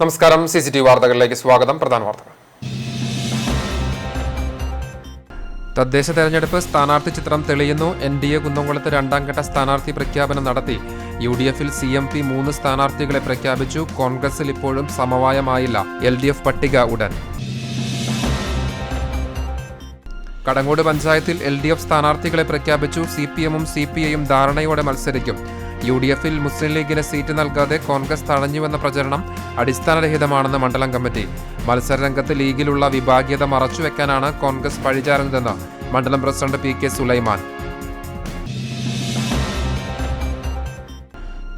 നമസ്കാരം. CCTV വാർത്തകളിലേക്ക് സ്വാഗതം. പ്രധാന വാർത്തകൾ. തദ്ദേശ തെരഞ്ഞെടുപ്പ് സ്ഥാനാർത്ഥി ചിത്രം തെളിയുന്നു. NDA കുന്നംകുളത്ത് രണ്ടാം ഘട്ട സ്ഥാനാർത്ഥി പ്രഖ്യാപനം നടത്തി. UDF-ൽ CMP 3 സ്ഥാനാർത്ഥികളെ പ്രഖ്യാപിച്ചു. കോൺഗ്രസിൽ ഇപ്പോഴും സമവായമായില്ല. LDF പട്ടിക ഉടൻ. കടങ്ങോട് പഞ്ചായത്തിൽ LDF സ്ഥാനാർത്ഥികളെ പ്രഖ്യാപിച്ചു. CPM-ഉം CPI-യും ധാരണയോടെ മത്സരിക്കും. UDF-ൽ മുസ്ലിം ലീഗിന് സീറ്റ് നൽകാതെ കോൺഗ്രസ് തടഞ്ഞുവെന്ന പ്രചരണം അടിസ്ഥാനരഹിതമാണെന്ന് മണ്ഡലം കമ്മിറ്റി. മത്സരരംഗത്ത് ലീഗിലുള്ള വിഭാഗീയത മറച്ചുവെക്കാനാണ് കോൺഗ്രസ് പഴിചാരുന്നതെന്ന് മണ്ഡലം പ്രസിഡന്റ് PK സുലൈമാൻ.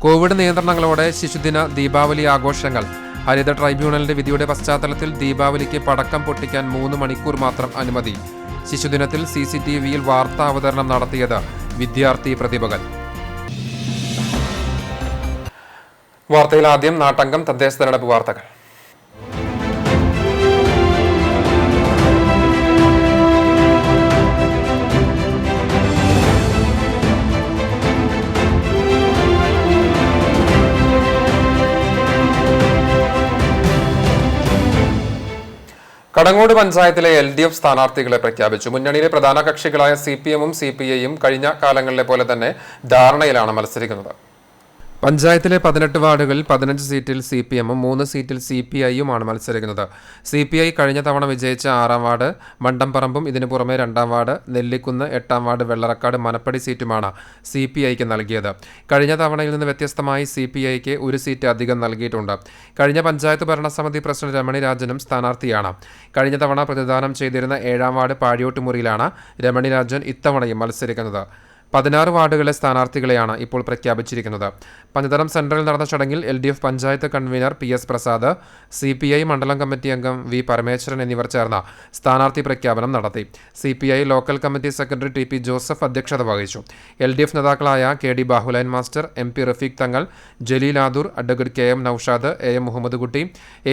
കോവിഡ് നിയന്ത്രണങ്ങളോടെ ശിശുദിന ദീപാവലി ആഘോഷങ്ങൾ. ഹരിത ട്രൈബ്യൂണലിന്റെ വിധിയുടെ പശ്ചാത്തലത്തിൽ ദീപാവലിക്ക് പടക്കം പൊട്ടിക്കാൻ 3 മണിക്കൂർ മാത്രം അനുമതി. ശിശുദിനത്തിൽ CCTV-യിൽ വാർത്താ അവതരണം നടത്തിയത് വിദ്യാർത്ഥി പ്രതിഭകൾ. വാർത്തയിൽ ആദ്യം നാട്ടങ്കം തദ്ദേശ തെരഞ്ഞെടുപ്പ് വാർത്തകൾ. കടങ്ങോട് പഞ്ചായത്തിലെ LDF സ്ഥാനാർത്ഥികളെ പ്രഖ്യാപിച്ചു. മുന്നണിയിലെ പ്രധാന കക്ഷികളായ CPM-ഉം CPI-യും കഴിഞ്ഞ കാലങ്ങളിലെ പോലെ തന്നെ ധാരണയിലാണ് മത്സരിക്കുന്നത്. പഞ്ചായത്തിലെ 18 വാർഡുകളിൽ 15 സീറ്റിൽ CPM-ഉം 3 സീറ്റിൽ CPI-യുമാണ് മത്സരിക്കുന്നത്. CPI കഴിഞ്ഞ തവണ വിജയിച്ച 6ാം വാർഡ് മണ്ടംപറമ്പും ഇതിനു പുറമെ 2ാം വാർഡ് നെല്ലിക്കുന്ന്, 8ാം വാർഡ് വെള്ളറക്കാട്, മനപ്പടി സീറ്റുമാണ് CPI-ക്ക് നൽകിയത്. കഴിഞ്ഞ തവണയിൽ നിന്ന് വ്യത്യസ്തമായി CPI-ക്ക് 1 സീറ്റ് അധികം നൽകിയിട്ടുണ്ട്. കഴിഞ്ഞ പഞ്ചായത്ത് ഭരണസമിതി പ്രസിഡന്റ് രമണി രാജനും സ്ഥാനാർത്ഥിയാണ്. കഴിഞ്ഞ തവണ പ്രതിദാനം ചെയ്തിരുന്ന 7ാം വാർഡ് പാഴിയോട്ടുമുറിയിലാണ് രമണി രാജൻ ഇത്തവണയും മത്സരിക്കുന്നത്. 16 വാർഡുകളിലെ സ്ഥാനാർത്ഥികളെയാണ് ഇപ്പോൾ പ്രഖ്യാപിച്ചിരിക്കുന്നത്. പഞ്ചതരം സെന്ററിൽ നടന്ന ചടങ്ങിൽ LDF panchayat convener PS Prasad, CPI മണ്ഡലം കമ്മിറ്റി അംഗം V പരമേശ്വരൻ എന്നിവർ ചേർന്ന സ്ഥാനാർത്ഥി പ്രഖ്യാപനം നടത്തി. CPI local committee secretary TP Joseph അധ്യക്ഷത വഹിച്ചു. LDF നേതാക്കളായ KD Bahulain master, MP Rafeeq Thangal, Jaleel Adoor, advocate KM Noushad, AM Muhammad Kutty,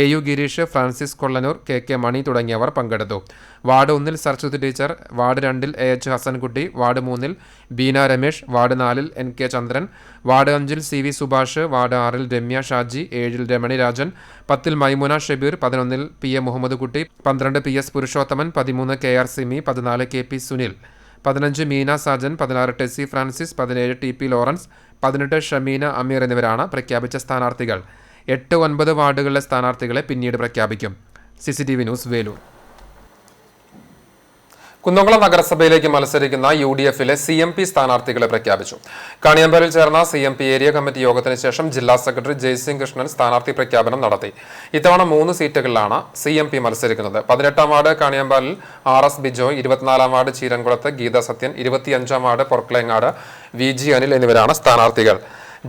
AU Gireesh, Francis Kollanur, KK Mani തുടങ്ങിയവർ പങ്കെടുത്തു. വാർഡ് 1-ൽ സർസ്വതി ടീച്ചർ, വാർഡ് 2-ൽ AH ഹസൻകുട്ടി, വാർഡ് 3-ൽ ബീന രമേശ്, വാർഡ് 4-ൽ NK ചന്ദ്രൻ, വാർഡ് 5-ൽ CV സുഭാഷ്, വാർഡ് 6-ൽ രമ്യ ഷാജി, 7-ൽ രമണി രാജൻ, 10-ൽ മൈമുന ഷബീർ, 11-ൽ PM Muhammad Kutty, 12 PS Purushothaman, 13 KR Simi, 14 KP Sunil, 15 Meena Sajan, 16 Tessy Francis, 17 TP Lawrence, 18 Shameena Ameer എന്നിവരാണ് പ്രഖ്യാപിച്ച സ്ഥാനാർത്ഥികൾ. 8-9 വാർഡുകളിലെ സ്ഥാനാർത്ഥികളെ പിന്നീട് പ്രഖ്യാപിക്കും. CCTV news, Velur. കുന്നംകുളം നഗരസഭയിലേക്ക് മത്സരിക്കുന്ന UDF-ലെ CMP സ്ഥാനാർത്ഥികളെ പ്രഖ്യാപിച്ചു. കാണിയമ്പലിൽ ചേർന്ന CMP ഏരിയ കമ്മിറ്റി യോഗത്തിന് ശേഷം ജില്ലാ സെക്രട്ടറി ജയ്സിംഗ് കൃഷ്ണൻ സ്ഥാനാർത്ഥി പ്രഖ്യാപനം നടത്തി. ഇത്തവണ 3 സീറ്റുകളിലാണ് CMP മത്സരിക്കുന്നത്. 18ാം വാർഡ് കാണിയമ്പാലിൽ RS ബിജോയ്, 24ാം വാർഡ് ചീരൻകുളത്ത് ഗീത സത്യൻ, 25ാം വാർഡ് പൊർക്കളങ്ങാട് VG അനിൽ എന്നിവരാണ് സ്ഥാനാർത്ഥികൾ.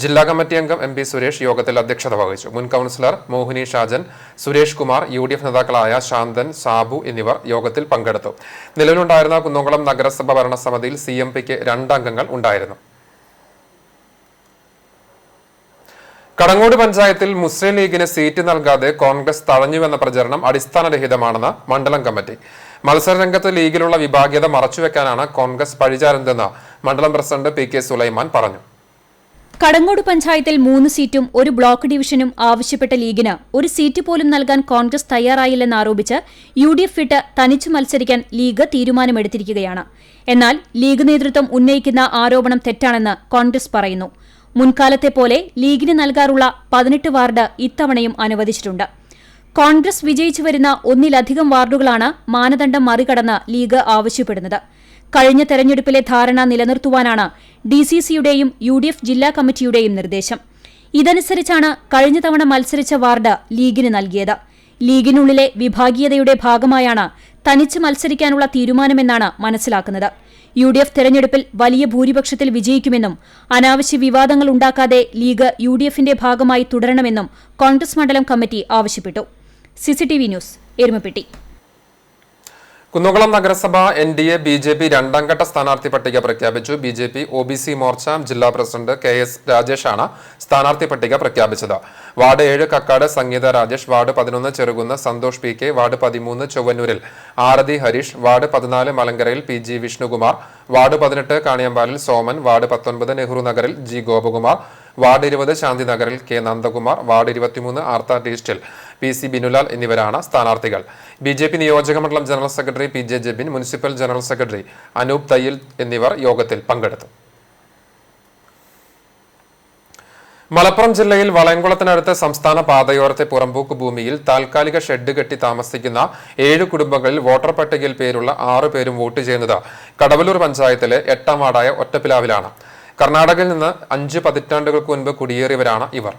ജില്ലാ കമ്മിറ്റി അംഗം MP സുരേഷ് യോഗത്തിൽ അധ്യക്ഷത വഹിച്ചു. മുൻ കൗൺസിലർ മോഹിനി ഷാജൻ, സുരേഷ് കുമാർ, UDF നേതാക്കളായ ശാന്തൻ, സാബു എന്നിവർ യോഗത്തിൽ പങ്കെടുത്തു. നിലവിലുണ്ടായിരുന്ന കുന്നംകുളം നഗരസഭ ഭരണസമിതിയിൽ CMP-ക്ക് 2 അംഗങ്ങൾ ഉണ്ടായിരുന്നു. കടങ്ങോട് പഞ്ചായത്തിൽ മുസ്ലിം ലീഗിന് സീറ്റ് നൽകാതെ കോൺഗ്രസ് തടഞ്ഞുവെന്ന പ്രചരണം അടിസ്ഥാനരഹിതമാണെന്ന് മണ്ഡലം കമ്മിറ്റി. മത്സരരംഗത്ത് ലീഗിലുള്ള വിഭാഗീയത മറച്ചുവെക്കാനാണ് കോൺഗ്രസ് പഴിചാരുന്നതെന്ന് മണ്ഡലം പ്രസിഡന്റ് PK സുലൈമാൻ പറഞ്ഞു. കടങ്ങോട് പഞ്ചായത്തിൽ 3 സീറ്റും 1 ബ്ലോക്ക് ഡിവിഷനും ആവശ്യപ്പെട്ട ലീഗിന് 1 സീറ്റ് പോലും നൽകാൻ കോൺഗ്രസ് തയ്യാറായില്ലെന്നാരോപിച്ച് UDF വിട്ട് തനിച്ചു മത്സരിക്കാൻ ലീഗ് തീരുമാനമെടുത്തിരിക്കുകയാണ്. എന്നാൽ ലീഗ് നേതൃത്വം ഉന്നയിക്കുന്ന ആരോപണം തെറ്റാണെന്ന് കോൺഗ്രസ് പറയുന്നു. മുൻകാലത്തെ പോലെ ലീഗിന് നൽകാറുള്ള 18 വാർഡ് ഇത്തവണയും അനുവദിച്ചിട്ടുണ്ട്. കോൺഗ്രസ് വിജയിച്ചു വരുന്ന 1-ലധികം വാർഡുകളാണ് മാനദണ്ഡം മറികടന്ന് ലീഗ് ആവശ്യപ്പെടുന്നത്. കഴിഞ്ഞ തെരഞ്ഞെടുപ്പിലെ ധാരണ നിലനിർത്തുവാനാണ് DCC-യുടെയും UDF ജില്ലാ കമ്മിറ്റിയുടെയും നിർദ്ദേശം. ഇതനുസരിച്ചാണ് കഴിഞ്ഞ തവണ മത്സരിച്ച വാർഡ് ലീഗിന് നൽകിയത്. ലീഗിനുള്ളിലെ വിഭാഗീയതയുടെ ഭാഗമായാണ് തനിച്ച് മത്സരിക്കാനുള്ള തീരുമാനമെന്നാണ് മനസ്സിലാക്കുന്നത്. UDF തെരഞ്ഞെടുപ്പിൽ വലിയ ഭൂരിപക്ഷത്തിൽ വിജയിക്കുമെന്നും അനാവശ്യ വിവാദങ്ങൾ ഉണ്ടാക്കാതെ ലീഗ് UDF-ന്റെ ഭാഗമായി തുടരണമെന്നും കോൺഗ്രസ് മണ്ഡലം കമ്മിറ്റി ആവശ്യപ്പെട്ടു. CCTV news, Erumapetty. കുന്നംകുളം നഗരസഭ NDA BJP 2ാം ഘട്ട സ്ഥാനാർത്ഥി പട്ടിക പ്രഖ്യാപിച്ചു. BJP OBC മോർച്ച ജില്ലാ പ്രസിഡന്റ് KS രാജേഷാണ് സ്ഥാനാർത്ഥി പട്ടിക പ്രഖ്യാപിച്ചത്. Ward 7 Kakkad Sangeetha Rajesh, ward 11 Cherukunnu Santhosh PK, ward 13 ചൊവ്വന്നൂരിൽ ആരതി ഹരീഷ്, വാർഡ് 14 മലങ്കരയിൽ PG വിഷ്ണുകുമാർ, വാർഡ് 18 കാണിയമ്പാലിൽ സോമൻ, വാർഡ് 19 നെഹ്റു നഗറിൽ G ഗോപകുമാർ, വാർഡ് 20 ശാന്തിനഗറിൽ K നന്ദകുമാർ, വാർഡ് 23 ആർത്ത ടീസ്റ്റിൽ PC ബിനുലാൽ എന്നിവരാണ് സ്ഥാനാർത്ഥികൾ. BJP നിയോജകമണ്ഡലം general secretary PJ Jebin, municipal general secretary Anoop Thayyil എന്നിവർ യോഗത്തിൽ പങ്കെടുത്തു. മലപ്പുറം ജില്ലയിൽ വളയംകുളത്തിനടുത്ത് സംസ്ഥാന പാതയോരത്തെ പുറമ്പോക്ക് ഭൂമിയിൽ താൽക്കാലിക ഷെഡ് കെട്ടി താമസിക്കുന്ന 7 കുടുംബങ്ങളിൽ വോട്ടർ പട്ടികയിൽ പേരുള്ള 6 പേരും വോട്ട് ചെയ്യുന്നത് കടവല്ലൂർ പഞ്ചായത്തിലെ 8ാം വാർഡായ ഒറ്റപ്പിലാവിലാണ്. കർണാടകയിൽ നിന്ന് 5 പതിറ്റാണ്ടുകൾക്ക് മുൻപ് കുടിയേറിയവരാണ് ഇവർ.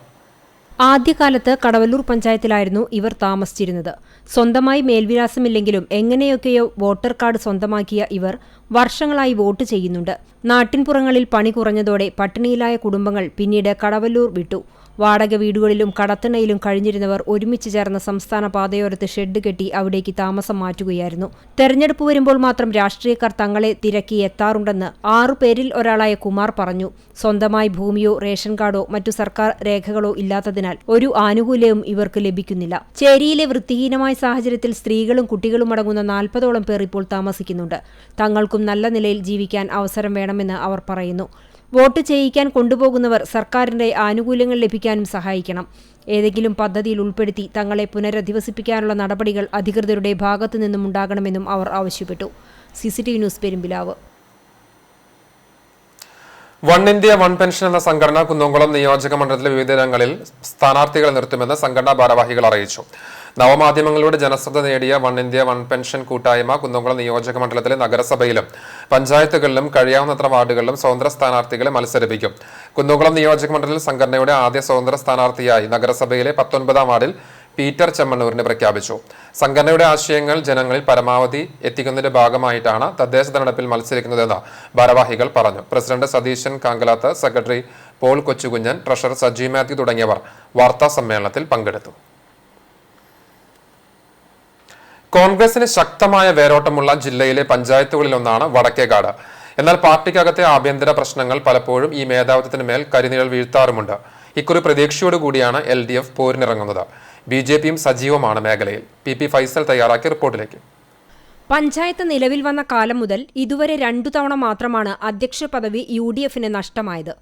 ആദ്യകാലത്ത് കടവല്ലൂർ പഞ്ചായത്തിലായിരുന്നു ഇവർ താമസിച്ചിരുന്നത്. സ്വന്തമായി മേൽവിലാസമില്ലെങ്കിലും എങ്ങനെയൊക്കെയോ വോട്ടർ കാർഡ് സ്വന്തമാക്കിയ ഇവർ വർഷങ്ങളായി വോട്ട് ചെയ്യുന്നുണ്ട്. നാട്ടിൻപുറങ്ങളിൽ പണി കുറഞ്ഞതോടെ പട്ടിണിയിലായ കുടുംബങ്ങൾ പിന്നീട് കടവല്ലൂർ വിട്ടു. വാടക വീടുകളിലും കടത്തിണയിലും കഴിഞ്ഞിരുന്നവർ ഒരുമിച്ച് ചേർന്ന സംസ്ഥാന പാതയോരത്ത് ഷെഡ് കെട്ടി അവിടേക്ക് താമസം മാറ്റുകയായിരുന്നു. തെരഞ്ഞെടുപ്പ് വരുമ്പോൾ മാത്രം രാഷ്ട്രീയക്കാർ തങ്ങളെ തിരക്കി എത്താറുണ്ടെന്ന് 6 പേരിൽ ഒരാളായ കുമാർ പറഞ്ഞു. സ്വന്തമായി ഭൂമിയോ റേഷൻ കാർഡോ മറ്റു സർക്കാർ രേഖകളോ ഇല്ലാത്തതിനാൽ ഒരു ആനുകൂല്യവും ഇവർക്ക് ലഭിക്കുന്നില്ല. ചേരിയിലെ വൃത്തിഹീനമായ സാഹചര്യത്തിൽ സ്ത്രീകളും കുട്ടികളും അടങ്ങുന്ന 40ഓളം പേർ ഇപ്പോൾ താമസിക്കുന്നുണ്ട്. തങ്ങൾക്കും നല്ല നിലയിൽ ജീവിക്കാൻ അവസരം വേണമെന്ന് അവർ പറയുന്നു. വോട്ട് ചെയ്യിക്കാൻ കൊണ്ടുപോകുന്നവർ സർക്കാരിന്റെ ആനുകൂല്യങ്ങൾ ലഭിക്കാനും സഹായിക്കണം. ഏതെങ്കിലും പദ്ധതിയിൽ ഉൾപ്പെടുത്തി തങ്ങളെ പുനരധിവസിപ്പിക്കാനുള്ള നടപടികൾ അധികൃതരുടെ ഭാഗത്തു നിന്നും ഉണ്ടാകണമെന്നും അവർ ആവശ്യപ്പെട്ടു. CCTV news Perumpilavu. One India one pension എന്ന സംഘടന കുന്നംകുളം നിയോജക മണ്ഡലത്തിലെ വിവിധയിടങ്ങളിൽ സ്ഥാനാർത്ഥികളെ നിർത്തുമെന്ന് സംഘടനാ ഭാരവാഹികൾ അറിയിച്ചു. നവമാധ്യമങ്ങളിലൂടെ ജനശ്രദ്ധ നേടിയ വൺ ഇന്ത്യ വൺ പെൻഷൻ കൂട്ടായ്മ കുന്നംകുളം നിയോജക മണ്ഡലത്തിലെ നഗരസഭയിലും പഞ്ചായത്തുകളിലും കഴിയാവുന്നത്ര വാർഡുകളിലും സ്വതന്ത്ര സ്ഥാനാർത്ഥികളെ മത്സരിപ്പിക്കും. കുന്നംകുളം നിയോജക മണ്ഡലത്തിൽ സംഘടനയുടെ ആദ്യ സ്വതന്ത്ര സ്ഥാനാർത്ഥിയായി നഗരസഭയിലെ 19ാം വാർഡിൽ പീറ്റർ ചെമ്മണ്ണൂരിനെ പ്രഖ്യാപിച്ചു. സംഘടനയുടെ ആശയങ്ങൾ ജനങ്ങളിൽ പരമാവധി എത്തിക്കുന്നതിന്റെ ഭാഗമായിട്ടാണ് തദ്ദേശ തെരഞ്ഞെടുപ്പിൽ മത്സരിക്കുന്നതെന്ന് ഭാരവാഹികൾ പറഞ്ഞു. President Satheesan Kankalath, secretary Paul Kochukunjan, treasurer Saji Mathew തുടങ്ങിയവർ വാർത്താ സമ്മേളനത്തിൽ പങ്കെടുത്തു. കോൺഗ്രസിന് ശക്തമായ വേരോട്ടമുള്ള ജില്ലയിലെ പഞ്ചായത്തുകളിലൊന്നാണ് വടക്കേകാട്. എന്നാൽ പാർട്ടിക്കകത്തെ ആഭ്യന്തര പ്രശ്നങ്ങൾ പലപ്പോഴും ഈ മേധാവിത്വത്തിന് മേൽ കരിനിഴൽ വീഴ്ത്താറുമുണ്ട്. ഇക്കുറി പ്രതീക്ഷയോടുകൂടിയാണ് LDF പോരിനിറങ്ങുന്നത്. BJPയും സജീവമാണ് മേഖലയിൽ. PP ഫൈസൽ തയ്യാറാക്കിയ റിപ്പോർട്ടിലേക്ക്. പഞ്ചായത്ത് നിലവിൽ വന്ന കാലം മുതൽ ഇതുവരെ 2 തവണ മാത്രമാണ് അധ്യക്ഷ പദവി UDFന് നഷ്ടമായത്.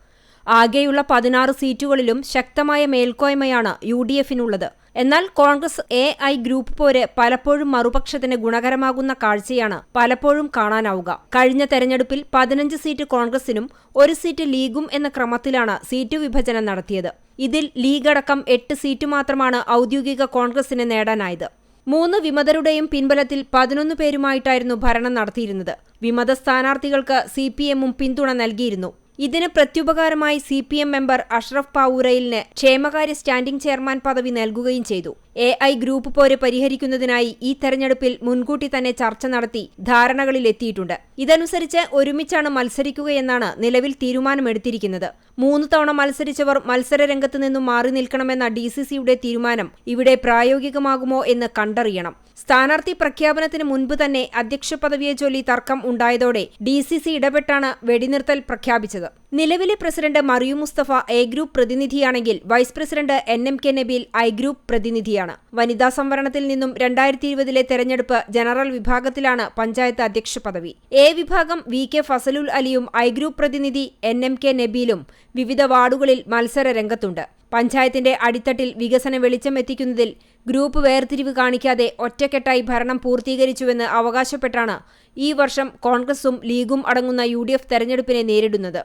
ആകെയുള്ള 16 സീറ്റുകളിലും ശക്തമായ മേൽക്കോയ്മയാണ് UDFനുള്ളത്. എന്നാൽ കോൺഗ്രസ് AI ഗ്രൂപ്പ് പോര് പലപ്പോഴും മറുപക്ഷത്തിന് ഗുണകരമാകുന്ന കാഴ്ചയാണ് പലപ്പോഴും കാണാനാവുക. കഴിഞ്ഞ തെരഞ്ഞെടുപ്പിൽ 15 സീറ്റ് കോൺഗ്രസിനും 1 സീറ്റ് ലീഗും എന്ന ക്രമത്തിലാണ് സീറ്റ് വിഭജനം നടത്തിയത്. ഇതിൽ ലീഗ് അടക്കം 8 സീറ്റ് മാത്രമാണ് ഔദ്യോഗിക കോൺഗ്രസിന് നേടാനായത്. 3 വിമതരുടെയും പിൻബലത്തിൽ 11 പേരുമായിട്ടായിരുന്നു ഭരണം നടത്തിയിരുന്നത്. വിമത സ്ഥാനാർത്ഥികൾക്ക് CPMഉം പിന്തുണ നൽകിയിരുന്നു. ഇതിന് പ്രത്യുപകാരമായി CPM മെമ്പർ അഷ്റഫ് പാവൂരയിലിന് ക്ഷേമകാര്യ സ്റ്റാൻഡിംഗ് ചെയർമാൻ പദവി നൽകുകയും ചെയ്തു. AI ഗ്രൂപ്പ് പോര് പരിഹരിക്കുന്നതിനായി ഈ തെരഞ്ഞെടുപ്പിൽ മുൻകൂട്ടി തന്നെ ചർച്ച നടത്തി ധാരണകളിലെത്തിയിട്ടുണ്ട്. ഇതനുസരിച്ച് ഒരുമിച്ചാണ് മത്സരിക്കുകയെന്നാണ് നിലവിൽ തീരുമാനമെടുത്തിരിക്കുന്നത്. 3 തവണ മത്സരിച്ചവർ മത്സരരംഗത്ത് നിന്നും മാറി നിൽക്കണമെന്ന DCCയുടെ തീരുമാനം ഇവിടെ പ്രായോഗികമാകുമോ എന്ന് കണ്ടറിയണം. സ്ഥാനാർത്ഥി പ്രഖ്യാപനത്തിന് മുൻപ് തന്നെ അധ്യക്ഷ പദവിയെ ചൊല്ലി തർക്കം ഉണ്ടായതോടെ DCC ഇടപെട്ടാണ് വെടിനിർത്തൽ പ്രഖ്യാപിച്ചത്. നിലവിലെ president Mariyam Musthafa A group പ്രതിനിധിയാണെങ്കിൽ vice president NMK Nabeel I group പ്രതിനിധിയാണ്. വനിതാ സംവരണത്തിൽ നിന്നും 2020 തെരഞ്ഞെടുപ്പ് ജനറൽ വിഭാഗത്തിലാണ് പഞ്ചായത്ത് അധ്യക്ഷ പദവി. A വിഭാഗം VK ഫസലുൽ അലിയും I ഗ്രൂപ്പ് പ്രതിനിധി NMK നബീലും വിവിധ വാർഡുകളിൽ മത്സര രംഗത്തുണ്ട്. പഞ്ചായത്തിന്റെ അടിത്തട്ടിൽ വികസന വെളിച്ചം എത്തിക്കുന്നതിൽ ഗ്രൂപ്പ് വേർതിരിവ് കാണിക്കാതെ ഒറ്റക്കെട്ടായി ഭരണം പൂർത്തീകരിച്ചുവെന്ന് അവകാശപ്പെട്ടാണ് ഈ വർഷം കോൺഗ്രസും ലീഗും അടങ്ങുന്ന UDF തെരഞ്ഞെടുപ്പിനെ നേരിടുന്നത്.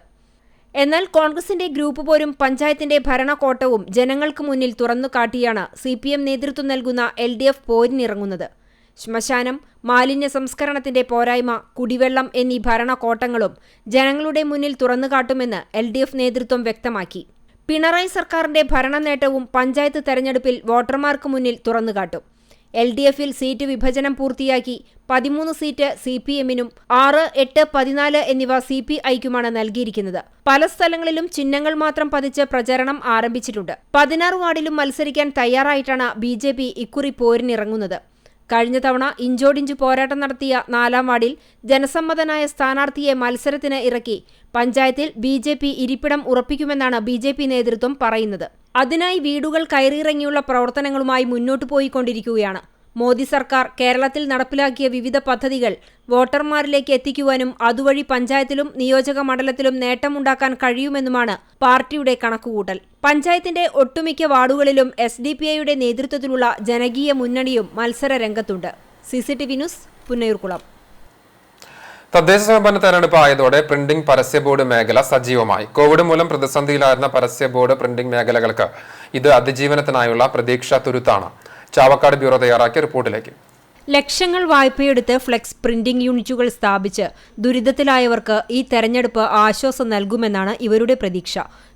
എന്നാൽ കോൺഗ്രസിന്റെ ഗ്രൂപ്പ് പോരും പഞ്ചായത്തിന്റെ ഭരണക്കോട്ടവും ജനങ്ങൾക്ക് മുന്നിൽ തുറന്നുകാട്ടിയാണ് CPM നേതൃത്വം നൽകുന്ന LDF പോരിനിറങ്ങുന്നത്. ശ്മശാനം, മാലിന്യ സംസ്കരണത്തിന്റെ പോരായ്മ, കുടിവെള്ളം എന്നീ ഭരണക്കോട്ടങ്ങളും ജനങ്ങളുടെ മുന്നിൽ തുറന്നുകാട്ടുമെന്ന് LDF നേതൃത്വം വ്യക്തമാക്കി. പിണറായി സർക്കാരിന്റെ ഭരണ നേട്ടവും പഞ്ചായത്ത് തെരഞ്ഞെടുപ്പിൽ വോട്ടർമാർക്ക് മുന്നിൽ തുറന്നുകാട്ടും. LDFൽ സീറ്റ് വിഭജനം പൂർത്തിയാക്കി 13 സീറ്റ് CPMനും 6, 8, 14 എന്നിവ CPIക്കുമാണ് നൽകിയിരിക്കുന്നത്. പല സ്ഥലങ്ങളിലും ചിഹ്നങ്ങൾ മാത്രം പതിച്ച് പ്രചരണം ആരംഭിച്ചിട്ടുണ്ട്. 16 വാർഡിലും മത്സരിക്കാൻ തയ്യാറായിട്ടാണ് BJP ഇക്കുറി പോരിനിറങ്ങുന്നത്. കഴിഞ്ഞ തവണ ഇഞ്ചോടിഞ്ച് പോരാട്ടം നടത്തിയ 4ാം വാർഡിൽ ജനസമ്മതനായ സ്ഥാനാർത്ഥിയെ മത്സരത്തിന് ഇറക്കി പഞ്ചായത്തിൽ BJP ഇരിപ്പിടം ഉറപ്പിക്കുമെന്നാണ് BJP നേതൃത്വം പറയുന്നത്. അതിനായി വീടുകൾ കയറിയിറങ്ങിയുള്ള പ്രവർത്തനങ്ങളുമായി മുന്നോട്ടു പോയിക്കൊണ്ടിരിക്കുകയാണ്. മോദി സർക്കാർ കേരളത്തിൽ നടപ്പിലാക്കിയ വിവിധ പദ്ധതികൾ വോട്ടർമാരിലേക്ക് എത്തിക്കുവാനും അതുവഴി പഞ്ചായത്തിലും നിയോജക മണ്ഡലത്തിലും നേട്ടമുണ്ടാക്കാൻ കഴിയുമെന്നുമാണ് പാർട്ടിയുടെ കണക്കുകൂട്ടൽ. പഞ്ചായത്തിന്റെ ഒട്ടുമിക്ക വാർഡുകളിലും SDPIയുടെ നേതൃത്വത്തിലുള്ള ജനകീയ മുന്നണിയും മത്സര രംഗത്തുണ്ട്. CCTV news, Punnayurkulam. തദ്ദേശ സ്വയംഭരണ തെരഞ്ഞെടുപ്പ് ആയതോടെ പ്രിന്റിംഗ് പരസ്യ ബോർഡ് മേഖല സജീവമായി. കോവിഡ് മൂലം പ്രതിസന്ധിയിലായിരുന്ന പരസ്യ ബോർഡ് പ്രിന്റിംഗ് മേഖലകൾക്ക് ഇത് അതിജീവനത്തിനായുള്ള പ്രതീക്ഷാ തുരുത്താണ്. ചാവക്കാട് ബ്യൂറോ തയ്യാറാക്കിയ റിപ്പോർട്ടിലേക്ക്. ലക്ഷങ്ങൾ വായ്പയെടുത്ത് ഫ്ലെക്സ് പ്രിന്റിംഗ് യൂണിറ്റുകൾ സ്ഥാപിച്ച് ദുരിതത്തിലായവർക്ക് ഈ തെരഞ്ഞെടുപ്പ് ആശ്വാസം നൽകുമെന്നാണ് ഇവരുടെ പ്രതീക്ഷ.